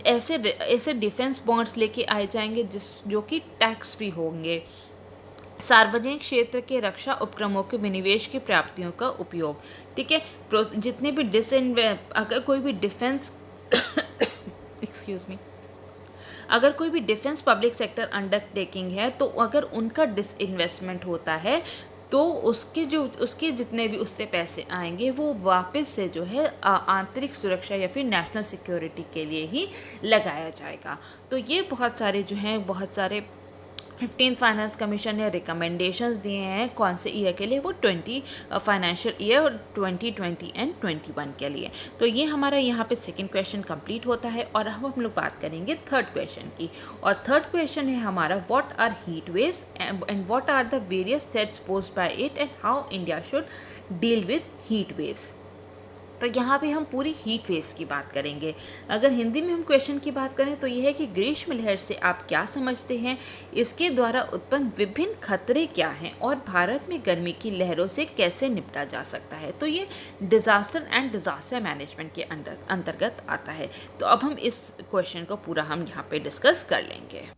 ऐसे डिफेंस बॉन्ड्स लेके आए जाएंगे जो कि टैक्स फ्री होंगे। सार्वजनिक क्षेत्र के रक्षा उपक्रमों के विनिवेश की प्राप्तियों का उपयोग। ठीक है, जितने भी अगर कोई भी डिफेंस अगर कोई भी डिफेंस पब्लिक सेक्टर अंडरटेकिंग है, तो अगर उनका डिसइन्वेस्टमेंट होता है तो उसके जितने भी उससे पैसे आएंगे वो वापस से जो है आंतरिक सुरक्षा या फिर नेशनल सिक्योरिटी के लिए ही लगाया जाएगा। तो ये बहुत सारे 15 फाइनेंस कमीशन ने रिकमेंडेशंस दिए हैं कौन से ईयर के लिए, वो 20 फाइनेंशियल ईयर 2020 एंड 21 के लिए। तो ये हमारा यहाँ पे सेकंड क्वेश्चन कंप्लीट होता है, और अब हम लोग बात करेंगे थर्ड क्वेश्चन की। और थर्ड क्वेश्चन है हमारा, what are heat waves and what are the various threats posed by it and how India should deal with heat waves. तो यहाँ पे हम पूरी हीट वेव्स की बात करेंगे। अगर हिंदी में हम क्वेश्चन की बात करें तो यह है कि ग्रीष्म लहर से आप क्या समझते हैं, इसके द्वारा उत्पन्न विभिन्न खतरे क्या हैं और भारत में गर्मी की लहरों से कैसे निपटा जा सकता है। तो ये डिज़ास्टर एंड डिज़ास्टर मैनेजमेंट के अंतर्गत आता है। तो अब हम इस क्वेश्चन को पूरा हम यहाँ पे डिस्कस कर लेंगे।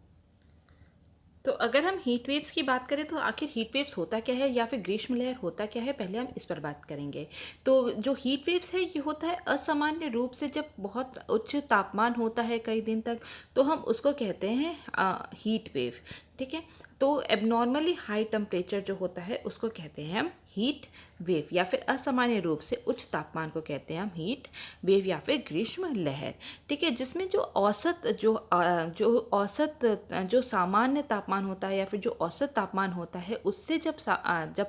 तो अगर हम हीट वेव्स की बात करें तो आखिर हीट वेव्स होता क्या है या फिर ग्रीष्म लहर होता क्या है, पहले हम इस पर बात करेंगे। तो जो हीट वेव्स है ये होता है असामान्य रूप से जब बहुत उच्च तापमान होता है कई दिन तक, तो हम उसको कहते हैं हीट वेव। ठीक है। तो एबनॉर्मली हाई टेम्परेचर जो होता है उसको कहते हैं हम हीट वेव, या फिर असामान्य रूप से उच्च तापमान को कहते हैं हम हीट वेव या फिर ग्रीष्म लहर। ठीक है। जिसमें जो औसत जो सामान्य तापमान होता है या फिर जो औसत तापमान होता है उससे जब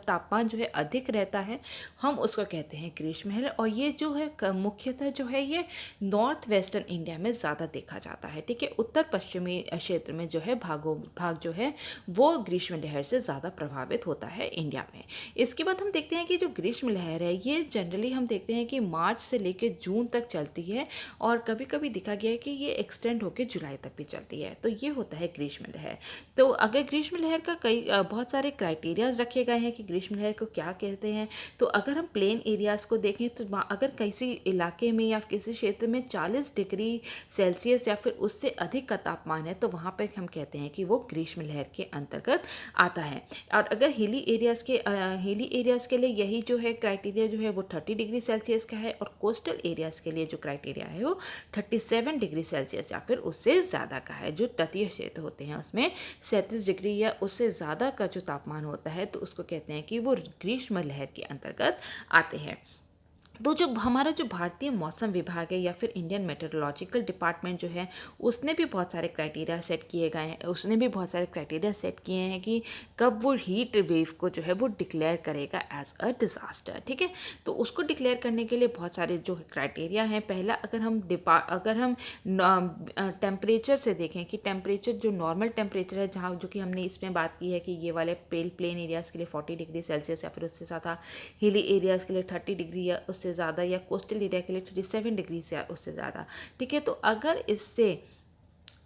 तापमान जो है अधिक रहता है, हम उसको कहते हैं ग्रीष्म लहर। और ये जो है मुख्यतः जो है ये नॉर्थ वेस्टर्न इंडिया में ज़्यादा देखा जाता है। ठीक है। उत्तर पश्चिमी क्षेत्र में जो है भाग जो है वो ग्रीष्म लहर से ज़्यादा प्रभावित होता है इंडिया में। इसके बाद हम देखते हैं कि जो ग्रीष्म लहर है ये जनरली हम देखते हैं कि मार्च से लेकर जून तक चलती है, और कभी कभी देखा गया है कि ये एक्सटेंड होकर जुलाई तक भी चलती है। तो ये होता है ग्रीष्म लहर। तो अगर ग्रीष्म लहर का बहुत सारे क्राइटेरियाज रखे गए हैं कि ग्रीष्म लहर को क्या कहते हैं। तो अगर हम प्लेन एरियाज़ को देखें तो अगर किसी इलाके में या किसी क्षेत्र में 40 डिग्री सेल्सियस या फिर उससे अधिक का तापमान है, तो वहाँ पर हम कहते हैं कि वो ग्रीष्म लहर के अंतर्गत आता है। और अगर हिली एरियाज़ के लिए यही जो है क्राइटेरिया जो है वो 30 डिग्री सेल्सियस का है, और कोस्टल एरियाज़ के लिए जो क्राइटेरिया है वो 37 डिग्री सेल्सियस या फिर उससे ज़्यादा का है। जो तटीय क्षेत्र होते हैं उसमें 37 डिग्री या उससे ज़्यादा का जो तापमान होता है, तो उसको कहते हैं कि वो ग्रीष्म लहर के अंतर्गत आते हैं। तो जो हमारा जो भारतीय मौसम विभाग है या फिर इंडियन मेट्रोलॉजिकल डिपार्टमेंट जो है, उसने भी बहुत सारे क्राइटेरिया सेट किए गए हैं। उसने भी बहुत सारे क्राइटेरिया सेट किए हैं कि कब वो हीट वेव को जो है वो डिक्लेयर करेगा एज अ डिज़ास्टर। ठीक है। तो उसको डिक्लेयर करने के लिए बहुत सारे जो क्राइटेरिया हैं। पहला, अगर हम टेम्परेचर से देखें कि टेम्परेचर जो नॉर्मल टेम्परेचर है, जहाँ जो कि हमने इसमें बात की है कि ये वाले प्लेन एरियाज़ के लिए 40 डिग्री सेल्सियस या फिर उससे ज़्यादा, हिली एरियाज़ के लिए 30 डिग्री या उससे ज़्यादा, या कोस्टल एरिया के लिए 37 डिग्री से उससे ज़्यादा। ठीक है। तो अगर इससे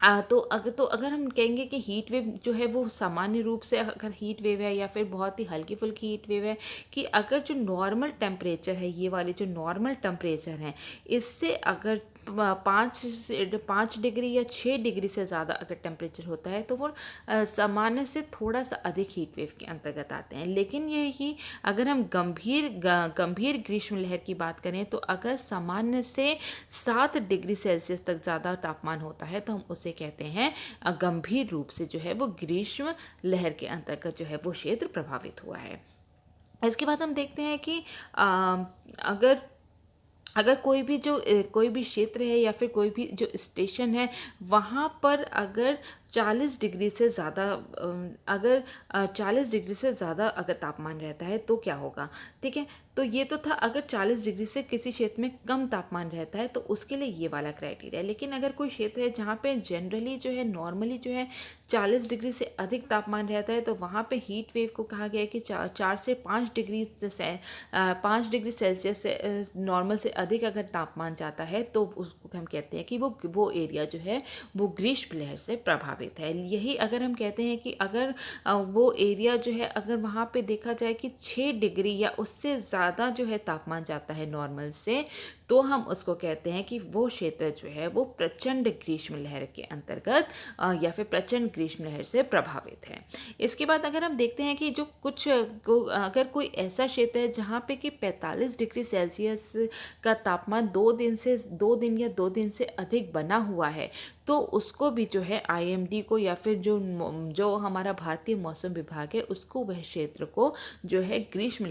अगर हम कहेंगे कि हीट वेव जो है वो सामान्य रूप से अगर हीट वेव है या फिर बहुत ही हल्की फुल्की हीट वेव है, कि अगर जो नॉर्मल टेम्परेचर है, ये वाले जो नॉर्मल टेम्परेचर हैं, इससे अगर 5 डिग्री या 6 डिग्री से ज़्यादा अगर टेम्परेचर होता है, तो वो सामान्य से थोड़ा सा अधिक हीट वेव के अंतर्गत आते हैं। लेकिन यही अगर हम गंभीर ग्रीष्म लहर की बात करें, तो अगर सामान्य से 7 डिग्री सेल्सियस तक ज़्यादा तापमान होता है, तो हम उसे कहते हैं गंभीर रूप से जो है वो ग्रीष्म लहर के अंतर्गत जो है वो क्षेत्र प्रभावित हुआ है। इसके बाद हम देखते हैं कि अगर अगर कोई भी क्षेत्र है या फिर कोई भी जो स्टेशन है, वहाँ पर अगर 40 डिग्री से ज़्यादा अगर 40 डिग्री से ज़्यादा अगर तापमान रहता है तो क्या होगा। ठीक है। तो ये तो था अगर 40 डिग्री से किसी क्षेत्र में कम तापमान रहता है तो उसके लिए ये वाला क्राइटेरिया। लेकिन अगर कोई क्षेत्र है जहाँ पे जनरली जो है नॉर्मली जो है 40 डिग्री से अधिक तापमान रहता है, तो वहाँ पे हीट वेव को कहा गया है कि 4 से 5 डिग्री से 5 डिग्री सेल्सियस से नॉर्मल से अधिक अगर तापमान जाता है, तो उसको हम कहते हैं कि वो एरिया जो है वो ग्रीष्म लहर से प्रभावित है। यही अगर हम कहते हैं कि अगर वो एरिया जो है अगर वहाँ पे देखा जाए कि 6 डिग्री या उससे ज़्यादा जो है तापमान जाता है नॉर्मल से, तो हम उसको कहते हैं कि वो क्षेत्र जो है वो प्रचंड ग्रीष्म लहर के अंतर्गत या फिर प्रचंड ग्रीष्म लहर से प्रभावित है। इसके बाद अगर हम देखते हैं कि अगर कोई ऐसा क्षेत्र है जहाँ पे कि 45 डिग्री सेल्सियस का तापमान 2 दिन या 2 दिन से अधिक बना हुआ है, तो उसको भी जो है आईएमडी को या फिर जो हमारा भारतीय मौसम विभाग है उसको वह क्षेत्र को जो है ग्रीष्म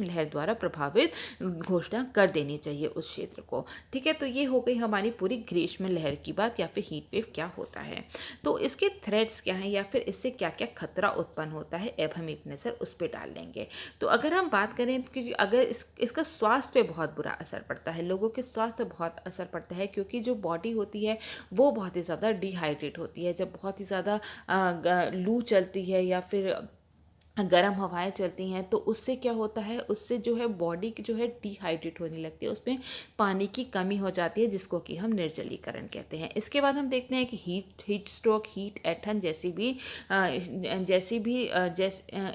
लहर द्वारा प्रभावित घोषणा कर देनी चाहिए उस क्षेत्र को। ठीक है। तो ये हो गई हमारी पूरी ग्रीष्म लहर की बात या फिर हीट वेव क्या होता है। तो इसके थ्रेट्स क्या हैं या फिर इससे क्या क्या खतरा उत्पन्न होता है, अब हम एक नज़र उस पर डाल लेंगे। तो अगर हम बात करें कि अगर इसका स्वास्थ्य पे बहुत बुरा असर पड़ता है, लोगों के स्वास्थ्य पे बहुत असर पड़ता है, क्योंकि जो बॉडी होती है वो बहुत ही ज़्यादा डिहाइड्रेट होती है। जब बहुत ही ज़्यादा लू चलती है या फिर गर्म हवाएं चलती हैं तो उससे क्या होता है, उससे जो है बॉडी की जो है डिहाइड्रेट होने लगती है, उसमें पानी की कमी हो जाती है, जिसको कि हम निर्जलीकरण कहते हैं। इसके बाद हम देखते हैं कि हीट स्ट्रोक, हीट एठन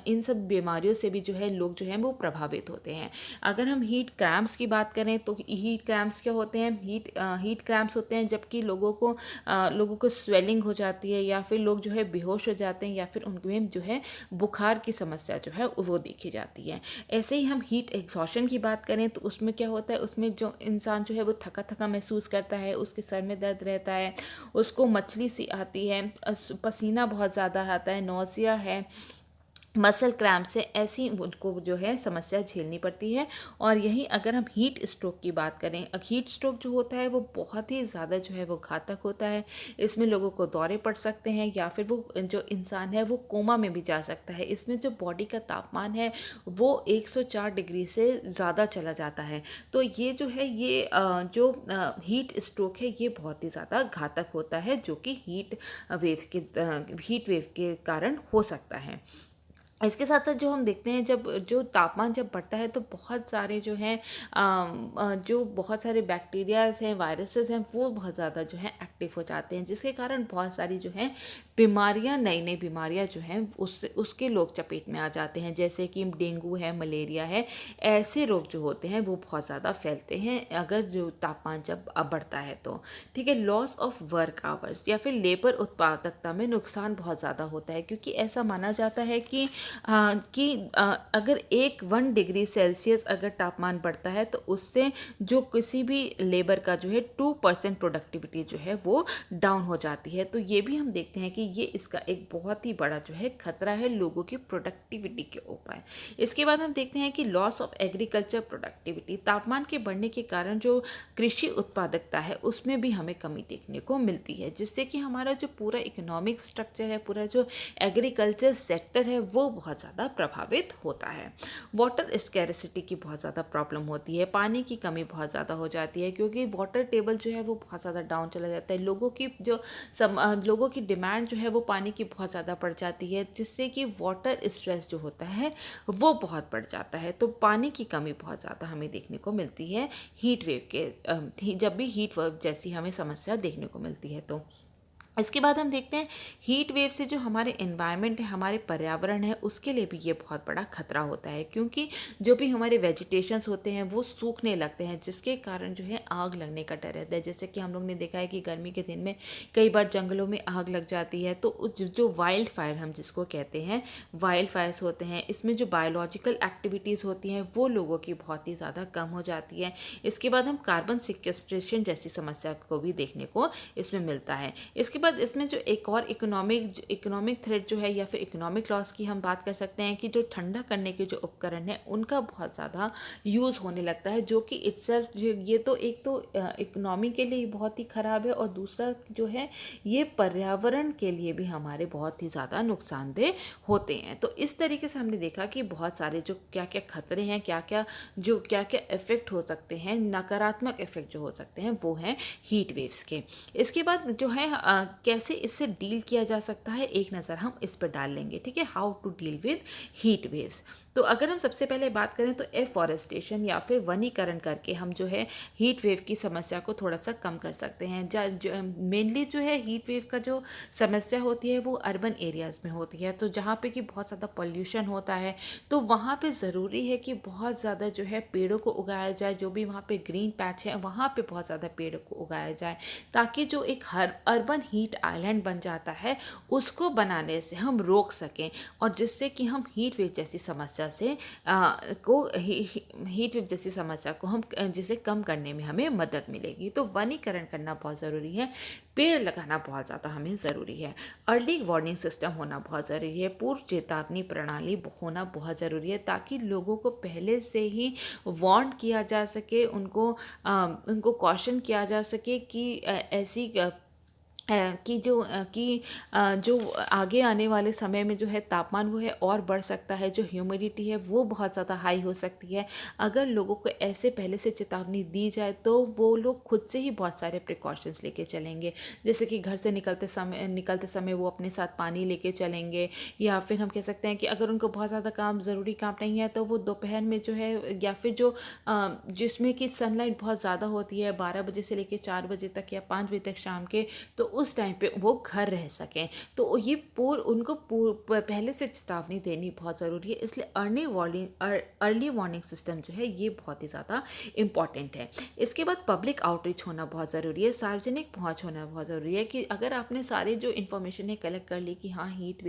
इन सब बीमारियों से भी जो है लोग जो हैं वो प्रभावित होते हैं। अगर हम हीट क्रैम्प्स की बात करें तो हीट क्रैम्प्स क्या होते हैं, हीट क्रैम्प्स होते हैं जबकि लोगों को स्वेलिंग हो जाती है, या फिर लोग जो है बेहोश हो जाते हैं, या फिर उनमें जो है बुखार की समस्या जो है वो देखी जाती है। ऐसे ही हम हीट एग्जॉशन की बात करें तो उसमें क्या होता है, उसमें जो इंसान जो है वो थका थका महसूस करता है, उसके सर में दर्द रहता है, उसको मछली सी आती है, पसीना बहुत ज़्यादा आता है, नौजिया है, मसल क्रैम्प से ऐसी उनको जो है समस्या झेलनी पड़ती है। और यही अगर हम हीट स्ट्रोक की बात करें, हीट स्ट्रोक जो होता है वो बहुत ही ज़्यादा जो है वो घातक होता है। इसमें लोगों को दौरे पड़ सकते हैं, या फिर वो जो इंसान है वो कोमा में भी जा सकता है। इसमें जो बॉडी का तापमान है वो 104 डिग्री से ज़्यादा चला जाता है। तो ये जो है ये जो हीट स्ट्रोक है ये बहुत ही ज़्यादा घातक होता है, जो कि हीट वेव के कारण हो सकता है। इसके साथ साथ जो हम देखते हैं, जब जो तापमान जब बढ़ता है तो बहुत सारे जो हैं जो बहुत सारे बैक्टीरियाज हैं, वायरसेस हैं, वो बहुत ज़्यादा जो है एक्टिव हो जाते हैं, जिसके कारण बहुत सारी जो हैं बीमारियां, नई नई बीमारियां जो हैं उसके लोग चपेट में आ जाते हैं, जैसे कि डेंगू है, मलेरिया है। ऐसे रोग जो होते हैं वो बहुत ज़्यादा फैलते हैं अगर जो तापमान जब बढ़ता है तो। ठीक है, लॉस ऑफ वर्क आवर्स या फिर लेबर उत्पादकता में नुकसान बहुत ज़्यादा होता है, क्योंकि ऐसा माना जाता है अगर 1 डिग्री सेल्सियस अगर तापमान बढ़ता है तो उससे जो किसी भी लेबर का जो है 2% प्रोडक्टिविटी जो है वो डाउन हो जाती है। तो ये भी हम देखते हैं कि ये इसका एक बहुत ही बड़ा जो है खतरा है लोगों की प्रोडक्टिविटी के ऊपर। इसके बाद हम देखते हैं कि लॉस ऑफ एग्रीकल्चर प्रोडक्टिविटी, तापमान के बढ़ने के कारण जो कृषि उत्पादकता है उसमें भी हमें कमी देखने को मिलती है, जिससे कि हमारा जो पूरा इकोनॉमिक स्ट्रक्चर है, पूरा जो एग्रीकल्चर सेक्टर है वो बहुत ज़्यादा प्रभावित होता है। वाटर स्कैरिसिटी की बहुत ज़्यादा प्रॉब्लम होती है, पानी की कमी बहुत ज़्यादा हो जाती है, क्योंकि वाटर टेबल जो है वो बहुत ज़्यादा डाउन चला जाता है। लोगों की डिमांड जो है वो पानी की बहुत ज़्यादा बढ़ जाती है, जिससे कि वाटर स्ट्रेस जो होता है वो बहुत बढ़ जाता है। तो पानी की कमी बहुत ज़्यादा हमें देखने को मिलती है जब भी हीट वेव जैसी हमें समस्या देखने को मिलती है। तो इसके बाद हम देखते हैं हीट वेव से जो हमारे एनवायरनमेंट है, हमारे पर्यावरण है, उसके लिए भी ये बहुत बड़ा खतरा होता है, क्योंकि जो भी हमारे वेजिटेशंस होते हैं वो सूखने लगते हैं, जिसके कारण जो है आग लगने का डर रहता है। जैसे कि हम लोग ने देखा है कि गर्मी के दिन में कई बार जंगलों में आग लग जाती है, तो जो वाइल्ड फायर हम जिसको कहते हैं, वाइल्ड फायर्स होते हैं, इसमें जो बायोलॉजिकल एक्टिविटीज़ होती हैं वो लोगों की बहुत ही ज़्यादा कम हो जाती है। इसके बाद हम कार्बन सिक्वेस्ट्रेशन जैसी समस्या को भी देखने को इसमें मिलता है। इसके बाद इसमें जो एक और इकोनॉमिक थ्रेट जो है, या फिर इकोनॉमिक लॉस की हम बात कर सकते हैं, कि जो ठंडा करने के जो उपकरण है उनका बहुत ज़्यादा यूज़ होने लगता है, जो कि इट्सेल्फ ये तो एक तो इकोनॉमी के लिए बहुत ही ख़राब है, और दूसरा जो है ये पर्यावरण के लिए भी हमारे बहुत ही ज़्यादा नुकसानदेह होते हैं। तो इस तरीके से हमने देखा कि बहुत सारे जो क्या क्या खतरे हैं, क्या क्या इफ़ेक्ट हो सकते हैं, नकारात्मक इफ़ेक्ट जो हो सकते हैं वो हैं हीट वेव्स के। इसके बाद जो है कैसे इससे डील किया जा सकता है, एक नज़र हम इस पर डाल लेंगे। ठीक है, how to deal with heat waves. तो अगर हम सबसे पहले बात करें तो एफॉरेस्टेशन या फिर वनीकरण करके हम जो है हीट वेव की समस्या को थोड़ा सा कम कर सकते हैं। मेनली जो है हीट वेव का जो समस्या होती है वो अर्बन एरियाज़ में होती है, तो जहाँ पे कि बहुत ज़्यादा पॉल्यूशन होता है, तो वहाँ पे ज़रूरी है कि बहुत ज़्यादा जो है पेड़ों को उगाया जाए। जो भी वहाँ पे ग्रीन पैच है वहाँ पे बहुत ज़्यादा पेड़ों को उगाया जाए, ताकि जो एक अर्बन हीट आइलैंड बन जाता है उसको बनाने से हम रोक सकें, और जिससे कि हम हीट वेव जैसी समस्या को हम जिसे कम करने में हमें मदद मिलेगी। तो वनीकरण करना बहुत ज़रूरी है, पेड़ लगाना बहुत ज़्यादा हमें ज़रूरी है, अर्ली वार्निंग सिस्टम होना बहुत ज़रूरी है, पूर्व चेतावनी प्रणाली होना बहुत ज़रूरी है, ताकि लोगों को पहले से ही वार्न किया जा सके, उनको कॉशन किया जा सके कि ऐसी जो आगे आने वाले समय में जो है तापमान वो है और बढ़ सकता है, जो ह्यूमिडिटी है वो बहुत ज़्यादा हाई हो सकती है। अगर लोगों को ऐसे पहले से चेतावनी दी जाए तो वो लोग खुद से ही बहुत सारे प्रिकॉशंस लेके चलेंगे। जैसे कि घर से निकलते समय वो अपने साथ पानी लेके चलेंगे, या फिर हम कह सकते हैं कि अगर उनको बहुत ज़्यादा ज़रूरी काम नहीं है तो वो दोपहर में जो है, या फिर जिसमें कि सनलाइट बहुत ज़्यादा होती है 12 बजे से लेके 4 बजे तक या 5 बजे तक शाम के, तो उस टाइम पे वो घर रह सकें। तो ये पहले से चेतावनी देनी बहुत ज़रूरी है, इसलिए अर्ली वार्निंग सिस्टम जो है ये बहुत ही ज़्यादा इम्पॉर्टेंट है। इसके बाद पब्लिक आउटरीच होना बहुत ज़रूरी है, सार्वजनिक पहुंच होना बहुत ज़रूरी है कि अगर आपने सारे जो इन्फॉर्मेशन है कलेक्ट कर ली कि हाँ हीट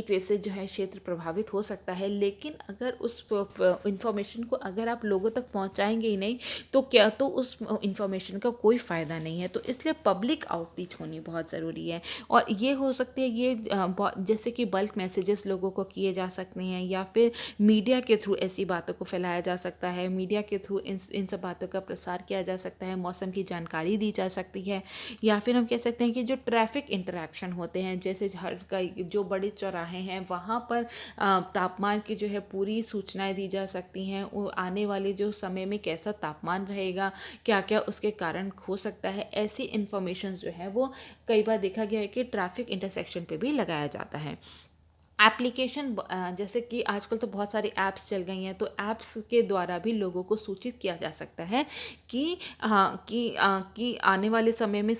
वेव से जो है क्षेत्र प्रभावित हो सकता है, लेकिन अगर उस इंफॉर्मेशन को अगर आप लोगों तक पहुंचाएंगे ही नहीं तो उस इंफॉर्मेशन का कोई फ़ायदा नहीं है। तो इसलिए पब्लिक आउटरीच होनी बहुत ज़रूरी है, और ये हो सकती है जैसे कि बल्क मैसेजेस लोगों को किए जा सकते हैं, या फिर मीडिया के थ्रू ऐसी बातों को फैलाया जा सकता है, मीडिया के थ्रू इन सब बातों का प्रसार किया जा सकता है, मौसम की जानकारी दी जा सकती है। या फिर हम कह सकते हैं कि जो ट्रैफिक इंटरेक्शन होते हैं, जैसे जो बड़े चौराहे हैं वहाँ पर तापमान की जो है पूरी सूचनाएं दी जा सकती हैं। आने वाले जो समय में कैसा तापमान रहेगा, क्या क्या उसके कारण हो सकता है, ऐसी इन्फॉर्मेशन जो है वो कई बार देखा गया है कि ट्रैफिक इंटरसेक्शन पे भी लगाया जाता है। जैसे कि आजकल तो बहुत सारी ऐप्स चल गई हैं, तो ऐप्स के द्वारा भी लोगों को सूचित किया जा सकता है कि कि आने वाले समय में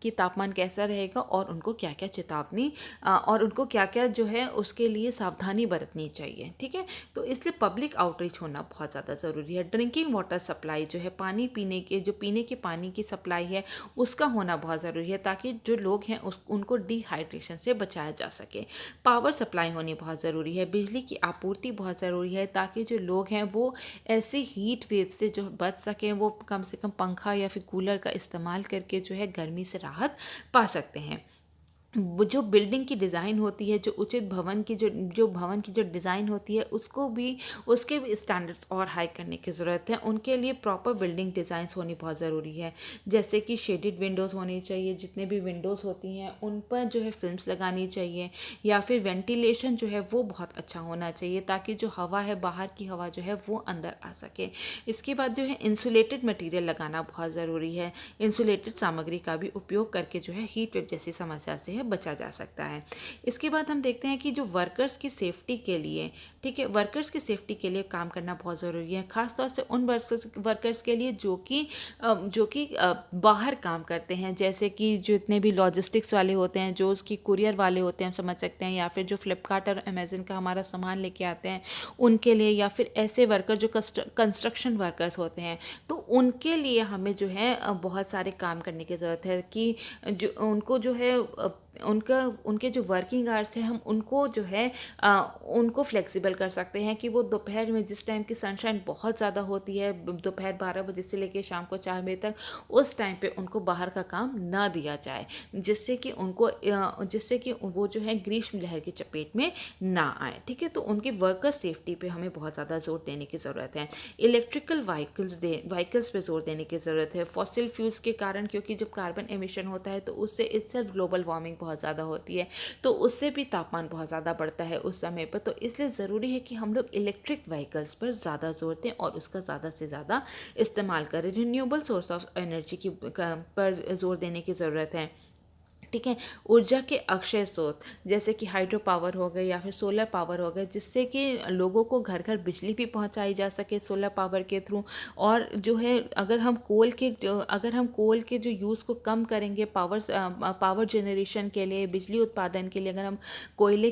कि तापमान कैसा रहेगा, और उनको क्या क्या चेतावनी और उनको क्या क्या जो है उसके लिए सावधानी बरतनी चाहिए। ठीक है, तो इसलिए पब्लिक आउटरीच होना बहुत ज़्यादा ज़रूरी है। ड्रिंकिंग वाटर सप्लाई जो है, पीने के पानी की सप्लाई है उसका होना बहुत ज़रूरी है, ताकि जो लोग हैं उनको डिहाइड्रेशन से बचाया जा सके। पावर सप्लाई होनी बहुत ज़रूरी है, बिजली की आपूर्ति बहुत ज़रूरी है, ताकि जो लोग हैं वो ऐसी हीट वेव से जो बच सकें, वो कम से कम पंखा या फिर कूलर का इस्तेमाल करके जो है गर्मी से राहत पा सकते हैं। वो जो बिल्डिंग की डिज़ाइन होती है, जो उचित भवन की जो डिज़ाइन होती है, उसके भी स्टैंडर्ड्स और हाई करने की ज़रूरत है। उनके लिए प्रॉपर बिल्डिंग डिज़ाइंस होनी बहुत ज़रूरी है, जैसे कि शेडेड विंडोज़ होनी चाहिए, जितने भी विंडोज़ होती हैं उन पर जो है फिल्म्स लगानी चाहिए, या फिर वेंटिलेशन जो है वो बहुत अच्छा होना चाहिए, ताकि जो हवा है, बाहर की हवा जो है वो अंदर आ सके। इसके बाद जो है इंसुलेटेड मटेरियल लगाना बहुत ज़रूरी है। इंसुलेटेड सामग्री का भी उपयोग करके जो है हीट वेव जैसी समस्या से बचा जा सकता है। इसके बाद हम देखते हैं कि जो वर्कर्स की सेफ्टी के लिए, ठीक है, वर्कर्स की सेफ्टी के लिए काम करना बहुत ज़रूरी है, खासतौर से उन वर्कर्स के लिए जो कि बाहर काम करते हैं, जैसे कि जितने भी लॉजिस्टिक्स वाले होते हैं, जो उसकी कुरियर वाले होते हैं, हम समझ सकते हैं, या फिर जो फ्लिपकार्ट और अमेज़न का हमारा सामान लेके आते हैं उनके लिए, या फिर ऐसे वर्कर जो कंस्ट्रक्शन वर्कर्स होते हैं, तो उनके लिए हमें जो है बहुत सारे काम करने की ज़रूरत है, कि जो उनको जो है उनके जो वर्किंग आवर्स हैं, हम उनको जो है उनको फ्लेक्सिबल कर सकते हैं, कि वो दोपहर में जिस टाइम की सनशाइन बहुत ज़्यादा होती है, दोपहर 12 बजे से लेकर शाम को 4 बजे तक, उस टाइम पे उनको बाहर का काम ना दिया जाए, जिससे कि वो जो है ग्रीष्म लहर की चपेट में ना आए। ठीक है, तो उनकी वर्कर सेफ्टी पे हमें बहुत ज़्यादा जोर देने की ज़रूरत है। इलेक्ट्रिकल व्हीकल्स पे जोर देने की ज़रूरत है। फॉसिल फ्यूल्स के कारण, क्योंकि जब कार्बन एमिशन होता है तो उससे इटसेल्फ ग्लोबल वार्मिंग बहुत ज़्यादा होती है, तो उससे भी तापमान बहुत ज़्यादा बढ़ता है उस समय पर। तो इसलिए ज़रूरी है कि हम लोग इलेक्ट्रिक व्हीकल्स पर ज़्यादा जोर दें और उसका ज़्यादा से ज़्यादा इस्तेमाल करें। रिन्यूएबल सोर्स ऑफ एनर्जी पर जोर देने की ज़रूरत है। ठीक है, ऊर्जा के अक्षय स्रोत जैसे कि हाइड्रो पावर हो गए या फिर सोलर पावर हो गए, जिससे कि लोगों को घर घर बिजली भी पहुंचाई जा सके सोलर पावर के थ्रू। और जो है अगर हम कोल के जो यूज़ को कम करेंगे पावर जनरेशन के लिए, बिजली उत्पादन के लिए, अगर हम कोयले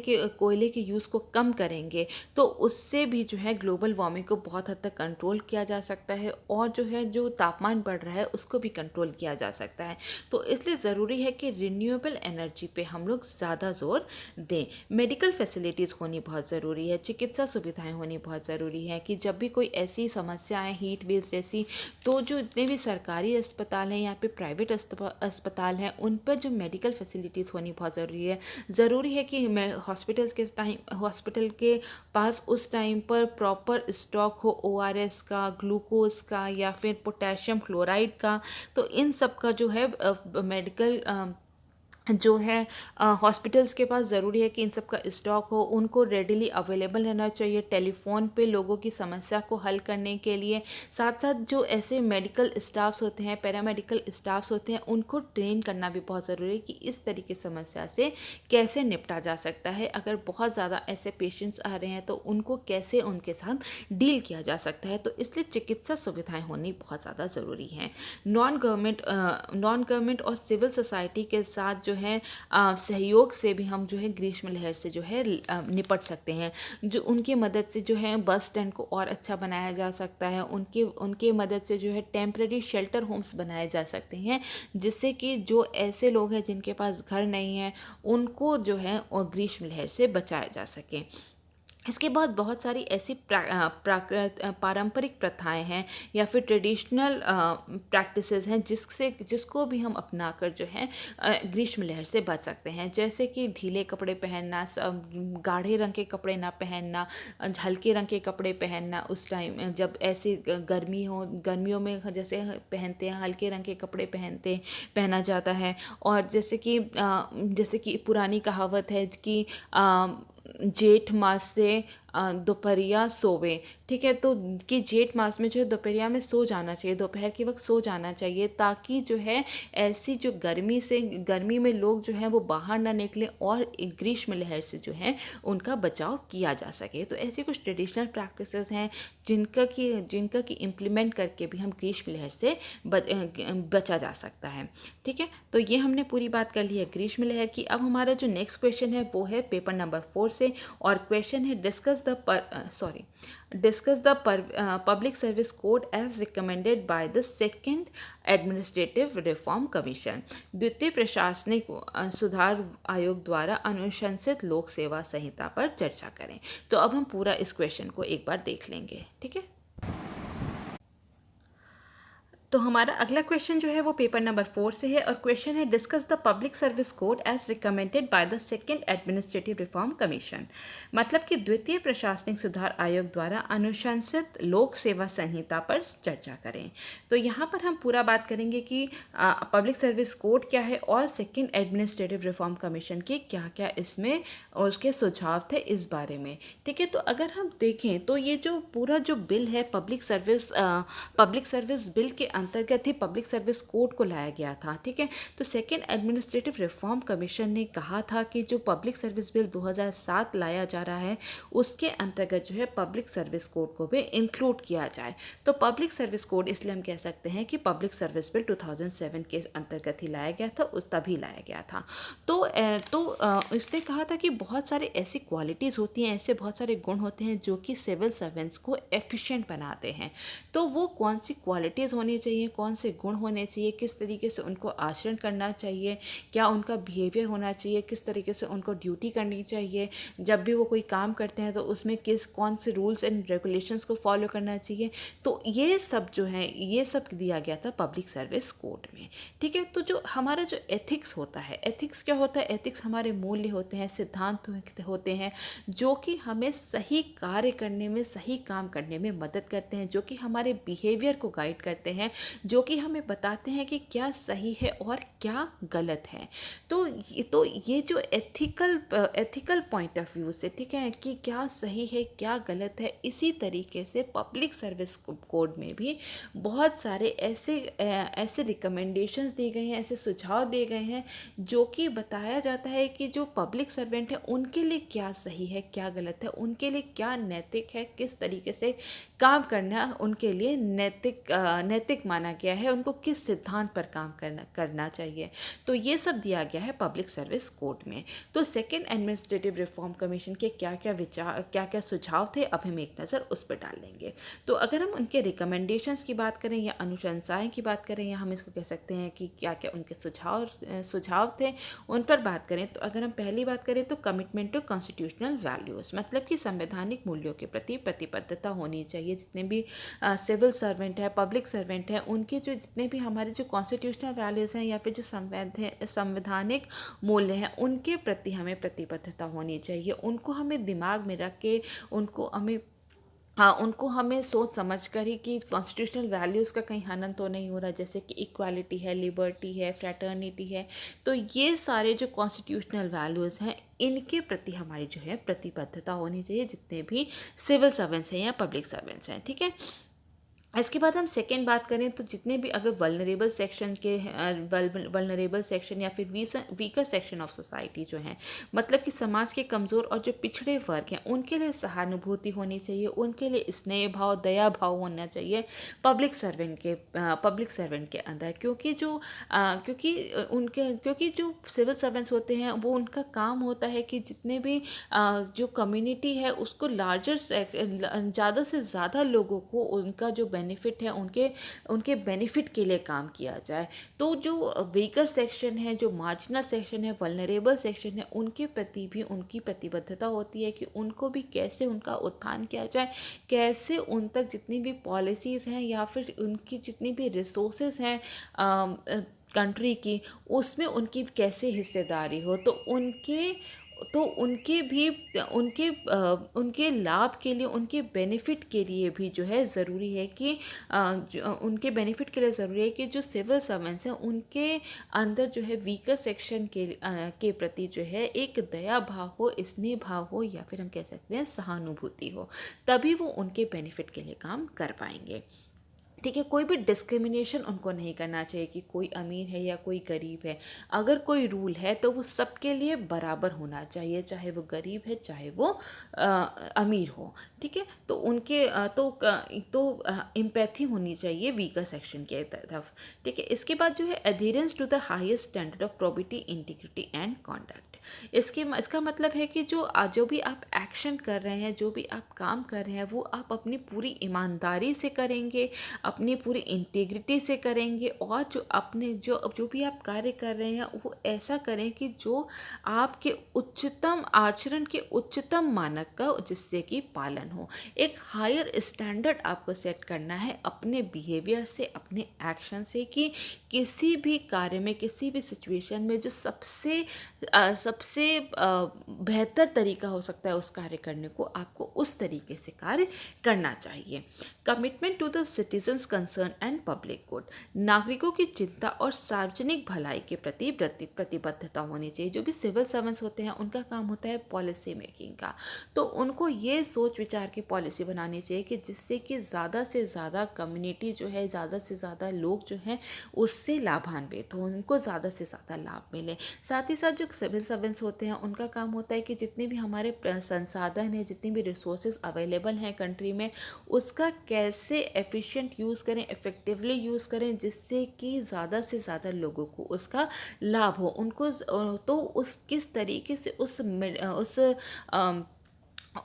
के यूज़ को कम करेंगे, तो उससे भी जो है ग्लोबल वार्मिंग को बहुत हद तक कंट्रोल किया जा सकता है, और जो तापमान बढ़ रहा है उसको भी कंट्रोल किया जा सकता है। तो इसलिए ज़रूरी है कि रिन्यूएबल एनर्जी पे हम लोग ज़्यादा जोर दें। मेडिकल फैसिलिटीज़ होनी बहुत ज़रूरी है, चिकित्सा सुविधाएं होनी बहुत ज़रूरी है कि जब भी कोई ऐसी समस्या है हीट वेव्स जैसी, तो जो जितने भी सरकारी अस्पताल हैं या फिर प्राइवेट अस्पताल हैं उन पर जो मेडिकल फैसिलिटीज़ होनी बहुत ज़रूरी है। ज़रूरी है कि हॉस्पिटल के पास उस टाइम पर प्रॉपर स्टॉक हो ओआरएस का, ग्लूकोज का या फिर पोटेशियम क्लोराइड का। तो इन सब का जो है मेडिकल जो है हॉस्पिटल्स के पास ज़रूरी है कि इन सब का स्टॉक हो, उनको रेडिली अवेलेबल रहना चाहिए टेलीफोन पे लोगों की समस्या को हल करने के लिए। साथ साथ जो ऐसे मेडिकल स्टाफ्स होते हैं, पैरामेडिकल स्टाफ्स होते हैं, उनको ट्रेन करना भी बहुत ज़रूरी है कि इस तरीके समस्या से कैसे निपटा जा सकता है। अगर बहुत ज़्यादा ऐसे पेशेंट्स आ रहे हैं तो उनको कैसे उनके साथ डील किया जा सकता है। तो इसलिए चिकित्सा सुविधाएँ होनी बहुत ज़्यादा ज़रूरी हैं। नॉन गवर्नमेंट और सिविल सोसाइटी के साथ जो है सहयोग से भी हम जो है ग्रीष्म लहर से जो है निपट सकते हैं। जो उनकी मदद से जो है बस स्टैंड को और अच्छा बनाया जा सकता है, उनके मदद से जो है टेम्पररी शेल्टर होम्स बनाए जा सकते हैं, जिससे कि जो ऐसे लोग हैं जिनके पास घर नहीं है उनको जो है ग्रीष्म लहर से बचाया जा सके। इसके बाद बहुत सारी ऐसी पारंपरिक प्रथाएं हैं या फिर ट्रेडिशनल प्रैक्टिसेस हैं जिसको भी हम अपनाकर जो है ग्रीष्म लहर से बच सकते हैं। जैसे कि ढीले कपड़े पहनना, गाढ़े रंग के कपड़े ना पहनना, हल्के रंग के कपड़े पहनना उस टाइम जब ऐसी गर्मियों में जैसे पहनते हैं हल्के रंग के कपड़े पहना जाता है। और जैसे कि पुरानी कहावत है कि जेठ मास से दोपहरिया सोवे, ठीक है। तो कि जेठ मास में जो है दोपहरिया में सो जाना चाहिए, दोपहर के वक्त सो जाना चाहिए, ताकि जो है ऐसी जो गर्मी में लोग जो हैं वो बाहर ना निकलें और ग्रीष्म लहर से जो है उनका बचाव किया जा सके। तो ऐसी कुछ ट्रेडिशनल प्रैक्टिसेस हैं जिनका कि इम्प्लीमेंट करके भी हम ग्रीष्म लहर से बचा जा सकता है, ठीक है। तो ये हमने पूरी बात कर ली है ग्रीष्म लहर की। अब हमारा जो नेक्स्ट क्वेश्चन है वो है पेपर नंबर 4 से, और क्वेश्चन है discuss the public service code as recommended by the second administrative reform commission. द्वितीय प्रशासनिक सुधार आयोग द्वारा अनुशंसित लोक सेवा संहिता पर चर्चा करें। तो अब हम पूरा इस क्वेश्चन को एक बार देख लेंगे, ठीक है। तो हमारा अगला क्वेश्चन जो है वो पेपर नंबर 4 से है, और क्वेश्चन है discuss the public service code as recommended by the second administrative reform commission. मतलब कि द्वितीय प्रशासनिक सुधार आयोग द्वारा अनुशंसित लोक सेवा संहिता पर चर्चा करें। तो यहाँ पर हम पूरा बात करेंगे कि पब्लिक सर्विस कोड क्या है और सेकेंड एडमिनिस्ट्रेटिव रिफॉर्म कमीशन के क्या क्या इसमें उसके सुझाव थे इस बारे में, ठीक है। तो अगर हम देखें तो ये जो पूरा जो बिल है पब्लिक सर्विस बिल के अंतर्गत ही पब्लिक सर्विस कोड को लाया गया था, ठीक है। तो सेकेंड एडमिनिस्ट्रेटिव रिफॉर्म कमीशन ने कहा था कि जो पब्लिक सर्विस बिल 2007 लाया जा रहा है उसके अंतर्गत जो है पब्लिक सर्विस कोड को भी इंक्लूड किया जाए। तो पब्लिक सर्विस कोड इसलिए हम कह सकते हैं कि पब्लिक सर्विस बिल 2007 के अंतर्गत ही लाया गया था, उस तभी लाया गया था। तो इसने कहा था कि बहुत सारे ऐसी क्वालिटीज़ होती हैं, ऐसे बहुत सारे गुण होते हैं जो कि सिविल सर्वेंट्स को एफिशिएंट बनाते हैं। तो वो कौन सी क्वालिटीज़ होनी चाहिए, कौन से गुण होने चाहिए, किस तरीके से उनको आचरण करना चाहिए, क्या उनका बिहेवियर होना चाहिए, किस तरीके से उनको ड्यूटी करनी चाहिए, जब भी वो कोई काम करते हैं तो उसमें कौन से रूल्स एंड रेगुलेशंस को फॉलो करना चाहिए। तो ये सब जो है ये सब दिया गया था पब्लिक सर्विस कोड में, ठीक है। तो जो हमारा जो एथिक्स होता है, एथिक्स क्या होता है? एथिक्स हमारे मूल्य होते हैं, सिद्धांत होते हैं जो कि हमें सही कार्य करने में, सही काम करने में मदद करते हैं, जो कि हमारे बिहेवियर को गाइड करते हैं, जो कि हमें बताते हैं कि क्या सही है और क्या गलत है। तो ये जो एथिकल पॉइंट ऑफ व्यू से, ठीक है, कि क्या सही है क्या गलत है, इसी तरीके से पब्लिक सर्विस कोड में भी बहुत सारे ऐसे रिकमेंडेशंस दिए गए हैं, ऐसे सुझाव दिए गए हैं जो कि बताया जाता है कि जो पब्लिक सर्वेंट है उनके लिए क्या सही है क्या गलत है, उनके लिए क्या नैतिक है, किस तरीके से काम करना उनके लिए नैतिक माना गया है, उनको किस सिद्धांत पर काम करना चाहिए। तो ये सब दिया गया है पब्लिक सर्विस कोड में। तो सेकेंड एडमिनिस्ट्रेटिव रिफॉर्म कमीशन के क्या क्या विचार, क्या क्या सुझाव थे, अब हम एक नज़र उस पर डाल लेंगे। तो अगर हम उनके रिकमेंडेशंस की बात करें या अनुशंसाएं की बात करें, या हम इसको कह सकते हैं कि क्या क्या उनके सुझाव थे, उन पर बात करें, तो अगर हम पहली बात करें तो कमिटमेंट टू कॉन्स्टिट्यूशनल वैल्यूज़, मतलब कि संवैधानिक मूल्यों के प्रति प्रतिबद्धता होनी चाहिए। जितने भी सिविल सर्वेंट है, पब्लिक सर्वेंट है, उनके जो जितने भी हमारे जो कॉन्स्टिट्यूशनल वैल्यूज़ हैं या फिर जो संवैधानिक मूल्य हैं, उनके प्रति हमें प्रतिबद्धता होनी चाहिए। उनको हमें दिमाग में रख के उनको हमें सोच समझ कर ही कि कॉन्स्टिट्यूशनल वैल्यूज़ का कहीं हनन तो नहीं हो रहा, जैसे कि इक्वालिटी है, लिबर्टी है, फ्रेटर्निटी है। तो ये सारे जो कॉन्स्टिट्यूशनल वैल्यूज़ हैं, इनके प्रति हमारी जो है प्रतिबद्धता होनी चाहिए, जितने भी सिविल सर्वेंट्स हैं या पब्लिक सर्वेंट्स हैं, ठीक है। इसके बाद हम सेकेंड बात करें तो जितने भी अगर वल्नरेबल सेक्शन के वल्नरेबल सेक्शन या फिर वीकर सेक्शन ऑफ सोसाइटी जो हैं, मतलब कि समाज के कमज़ोर और जो पिछड़े वर्ग हैं, उनके लिए सहानुभूति होनी चाहिए, उनके लिए स्नेह भाव, दया भाव होना चाहिए पब्लिक सर्वेंट के अंदर। क्योंकि जो सिविल सर्वेंट्स होते हैं, वो उनका काम होता है कि जितने भी जो कम्युनिटी है उसको ज़्यादा से ज़्यादा लोगों को उनका जो बेनिफिट है, उनके बेनिफिट के लिए काम किया जाए। तो जो वीकर सेक्शन है, जो मार्जिनल सेक्शन है, वल्नरेबल सेक्शन है, उनके प्रति भी उनकी प्रतिबद्धता होती है कि उनको भी कैसे उनका उत्थान किया जाए, कैसे उन तक जितनी भी पॉलिसीज़ हैं या फिर उनकी जितनी भी रिसोर्सेज हैं कंट्री की, उसमें उनकी कैसे हिस्सेदारी हो। तो उनके भी उनके लाभ के लिए, उनके बेनिफिट के लिए भी जो है ज़रूरी है कि उनके बेनिफिट के लिए ज़रूरी है कि जो सिविल सर्वेंट्स हैं, उनके अंदर जो है वीकर सेक्शन के प्रति जो है एक दया भाव हो, स्नेह भाव हो, या फिर हम कह सकते हैं सहानुभूति हो। तभी वो उनके बेनिफिट के लिए काम कर पाएंगे, ठीक है। कोई भी डिस्क्रिमिनेशन उनको नहीं करना चाहिए कि कोई अमीर है या कोई गरीब है। अगर कोई रूल है तो वो सबके लिए बराबर होना चाहिए, चाहे वो गरीब है, चाहे वो अमीर हो, ठीक है। तो उनके एम्पैथी होनी चाहिए वीकर सेक्शन के तरफ, ठीक है। इसके बाद जो है adherence to the highest standard of probity, integrity and conduct. इसका मतलब है कि जो भी आप एक्शन कर रहे हैं, जो भी आप काम कर रहे हैं, वो आप अपनी पूरी ईमानदारी से करेंगे, अपनी पूरी इंटीग्रिटी से करेंगे, और जो भी आप कार्य कर रहे हैं वो ऐसा करें कि जो आपके उच्चतम आचरण के उच्चतम मानक का जिससे कि पालन हो। एक हायर स्टैंडर्ड आपको सेट करना है अपने बिहेवियर से, अपने एक्शन से, कि किसी भी कार्य में, किसी भी सिचुएशन में जो सबसे बेहतर तरीका हो सकता है उस कार्य करने को, आपको उस तरीके से कार्य करना चाहिए। Commitment to the citizens concern and public good, नागरिकों की चिंता और सार्वजनिक भलाई के प्रति प्रतिबद्धता होनी चाहिए। जो भी सिविल सर्वेंट्स होते हैं, उनका काम होता है पॉलिसी मेकिंग का। तो उनको ये सोच विचार की पॉलिसी बनानी चाहिए कि जिससे कि ज़्यादा से ज़्यादा कम्युनिटी जो है, ज़्यादा से ज़्यादा लोग जो हैं उससे लाभान्वित हों, उनको ज़्यादा से ज़्यादा लाभ मिले। साथ ही साथ जो सिविल सर्वेंट्स होते हैं, उनका काम होता है कि जितने भी हमारे संसाधन हैं, जितनी भी रिसोर्सेज अवेलेबल हैं कंट्री में, उसका कैसे एफिशिएंट यूज़ करें, इफ़ेक्टिवली यूज़ करें, जिससे कि ज़्यादा से ज़्यादा लोगों को उसका लाभ हो। उनको तो उस किस तरीके से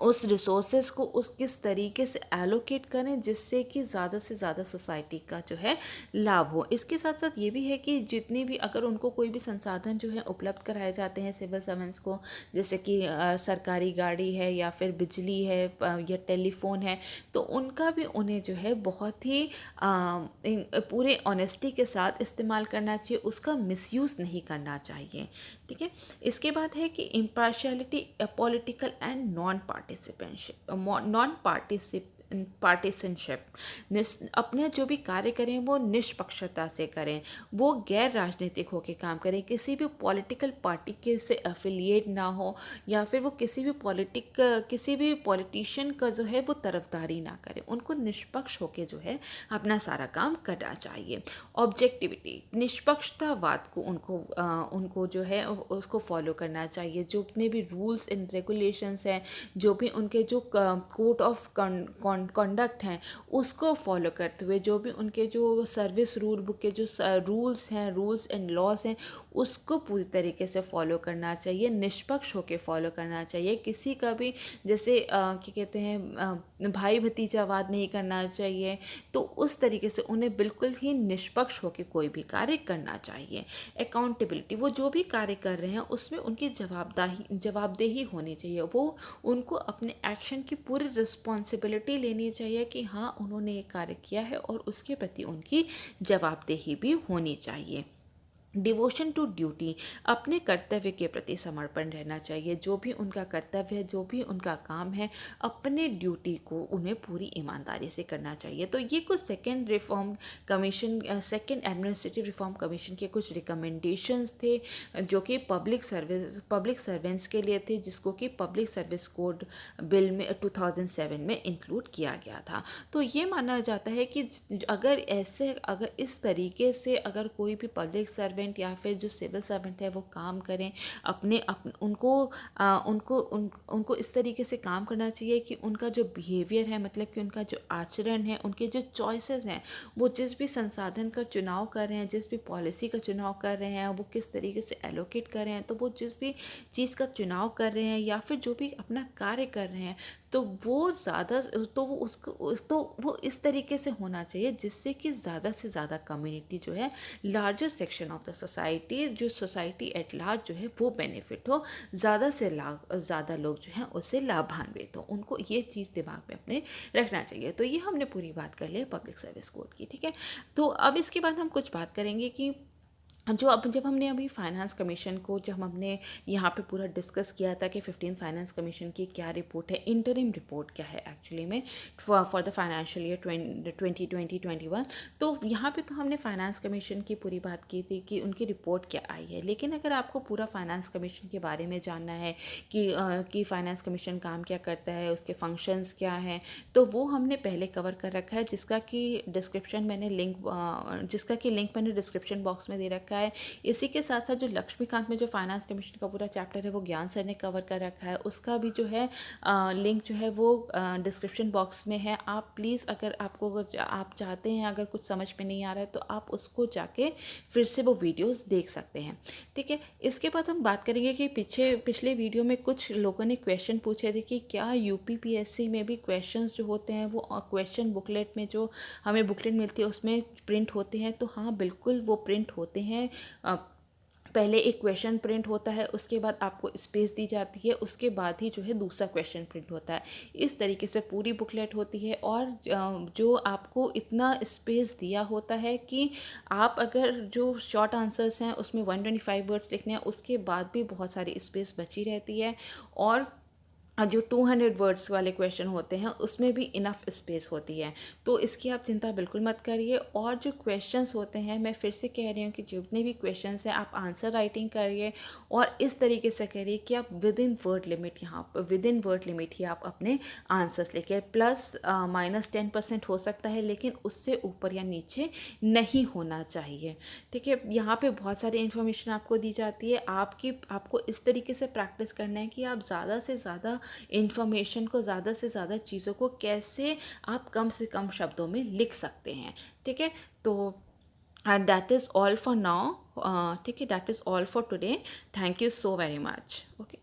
उस रिसोर्सेज को उस किस तरीके से एलोकेट करें जिससे कि ज़्यादा से ज़्यादा सोसाइटी का जो है लाभ हो। इसके साथ साथ ये भी है कि जितनी भी अगर उनको कोई भी संसाधन जो है उपलब्ध कराए जाते हैं सिविल सर्वेंट्स को, जैसे कि सरकारी गाड़ी है या फिर बिजली है या टेलीफोन है, तो उनका भी उन्हें जो है बहुत ही पूरे ऑनेस्टी के साथ इस्तेमाल करना चाहिए, उसका मिसयूज़ नहीं करना चाहिए, ठीक है। इसके बाद है कि impartiality, political and non partisanship, अपने जो भी कार्य करें वो निष्पक्षता से करें, वो गैर राजनीतिक होकर काम करें, किसी भी पॉलिटिकल पार्टी के से एफिलिएट ना हो, या फिर वो किसी भी पॉलिटिशियन का जो है वो तरफदारी ना करें। उनको निष्पक्ष होकर जो है अपना सारा काम करना चाहिए। ऑब्जेक्टिविटी, निष्पक्षतावाद को उनको जो है उसको फॉलो करना चाहिए। जो अपने भी रूल्स एंड रेगुलेशंस हैं, जो भी उनके जो कोड ऑफ कंडक्ट हैं उसको फॉलो करते हुए, जो भी उनके जो सर्विस रूल बुक के जो रूल्स हैं, रूल्स एंड लॉस हैं, उसको पूरी तरीके से फॉलो करना चाहिए, निष्पक्ष होकर फॉलो करना चाहिए। किसी का भी जैसे क्या कहते हैं भाई भतीजावाद नहीं करना चाहिए। तो उस तरीके से उन्हें बिल्कुल ही निष्पक्ष होकर कोई भी कार्य करना चाहिए। अकाउंटेबिलिटी, वो जो भी कार्य कर रहे हैं उसमें उनकी जवाबदेही होनी चाहिए। वो उनको अपने एक्शन की पूरी रिस्पॉन्सिबिलिटी लेनी चाहिए कि हाँ उन्होंने ये कार्य किया है, और उसके प्रति उनकी जवाबदेही भी होनी चाहिए। डिवोशन टू ड्यूटी, अपने कर्तव्य के प्रति समर्पण रहना चाहिए। जो भी उनका कर्तव्य है, जो भी उनका काम है, अपने ड्यूटी को उन्हें पूरी ईमानदारी से करना चाहिए। तो ये कुछ सेकेंड एडमिनिस्ट्रेटिव रिफॉर्म कमीशन के कुछ रिकमेंडेशंस थे जो कि पब्लिक सर्वेंट्स के लिए थे, जिसको कि पब्लिक सर्विस कोड बिल में 2007 में इंक्लूड किया गया था। तो ये माना जाता है कि अगर इस तरीके से अगर कोई भी पब्लिक सर्वेंट या फिर जो सिविल सर्वेंट है वो काम करें, उनको इस तरीके से काम करना चाहिए कि उनका जो बिहेवियर है, मतलब कि उनका जो आचरण है, उनके जो चॉइसेस हैं, वो जिस भी संसाधन का चुनाव कर रहे हैं, जिस भी पॉलिसी का चुनाव कर रहे हैं, वो किस तरीके से एलोकेट कर रहे हैं, तो वो जिस भी चीज़ का चुनाव कर रहे हैं या फिर जो भी अपना कार्य कर रहे हैं, तो वो वो इस तरीके से होना चाहिए जिससे कि ज़्यादा से ज़्यादा कम्युनिटी जो है, larger section of the society, जो सोसाइटी एट लार्ज जो है वो बेनिफिट हो, ज़्यादा से ज़्यादा लोग जो हैं उससे लाभान्वित हो। उनको ये चीज़ दिमाग में अपने रखना चाहिए। तो ये हमने पूरी बात कर ली पब्लिक सर्विस कोड की, ठीक है। तो अब इसके बाद हम कुछ बात करेंगे कि जब हमने अभी फाइनेंस कमीशन को जब हमने यहाँ पे पूरा डिस्कस किया था कि 15 फाइनेंस कमीशन की क्या रिपोर्ट है, इंटरिम रिपोर्ट क्या है एक्चुअली में फॉर द फाइनेंशियल ईयर 2020-21। तो यहाँ पे तो हमने फाइनेंस कमीशन की पूरी बात की थी कि उनकी रिपोर्ट क्या आई है। लेकिन अगर आपको पूरा फाइनेंस कमीशन के बारे में जानना है कि फाइनेंस कमीशन काम क्या करता है, उसके फंक्शंस क्या हैं, तो वो हमने पहले कवर कर रखा है, जिसका कि लिंक मैंने डिस्क्रिप्शन बॉक्स में दे रखा है। इसी के साथ साथ जो लक्ष्मीकांत में जो फाइनेंस कमीशन का पूरा चैप्टर है वो ज्ञान सर ने कवर कर रखा है, उसका भी जो है लिंक जो है वो डिस्क्रिप्शन बॉक्स में है। आप प्लीज़ अगर आप चाहते हैं, अगर कुछ समझ में नहीं आ रहा है तो आप उसको जाके फिर से वो वीडियोस देख सकते हैं, ठीक है। इसके बाद हम बात करेंगे कि पिछले वीडियो में कुछ लोगों ने क्वेश्चन पूछे थे कि क्या यूपीपीएससी में भी क्वेश्चंस जो होते हैं वो क्वेश्चन बुकलेट में जो हमें बुकलेट मिलती है उसमें प्रिंट होते हैं। तो हाँ बिल्कुल वो प्रिंट होते हैं। पहले एक क्वेश्चन प्रिंट होता है, उसके बाद आपको स्पेस दी जाती है, उसके बाद ही जो है दूसरा क्वेश्चन प्रिंट होता है। इस तरीके से पूरी बुकलेट होती है, और जो आपको इतना स्पेस दिया होता है कि आप अगर जो शॉर्ट आंसर्स हैं उसमें 125 वर्ड्स लिखने हैं, उसके बाद भी बहुत सारी स्पेस बची रहती है। और जो 200 वर्ड्स वाले क्वेश्चन होते हैं उसमें भी इनफ स्पेस होती है। तो इसकी आप चिंता बिल्कुल मत करिए। और जो क्वेश्चंस होते हैं, मैं फिर से कह रही हूँ कि जितने भी क्वेश्चंस हैं आप आंसर राइटिंग करिए, और इस तरीके से करिए कि आप विद इन वर्ड लिमिट ही आप अपने आंसर्स लिखिए। +- 10% हो सकता है, लेकिन उससे ऊपर या नीचे नहीं होना चाहिए, ठीक है। यहाँ पे बहुत सारी इन्फॉर्मेशन आपको दी जाती है। आपको इस तरीके से प्रैक्टिस करना है कि आप ज़्यादा से ज़्यादा इन्फॉर्मेशन को, ज़्यादा से ज़्यादा चीज़ों को कैसे आप कम से कम शब्दों में लिख सकते हैं, ठीक है। तो that is all for now, ठीक है, that is all for today. Thank you so very much. Okay.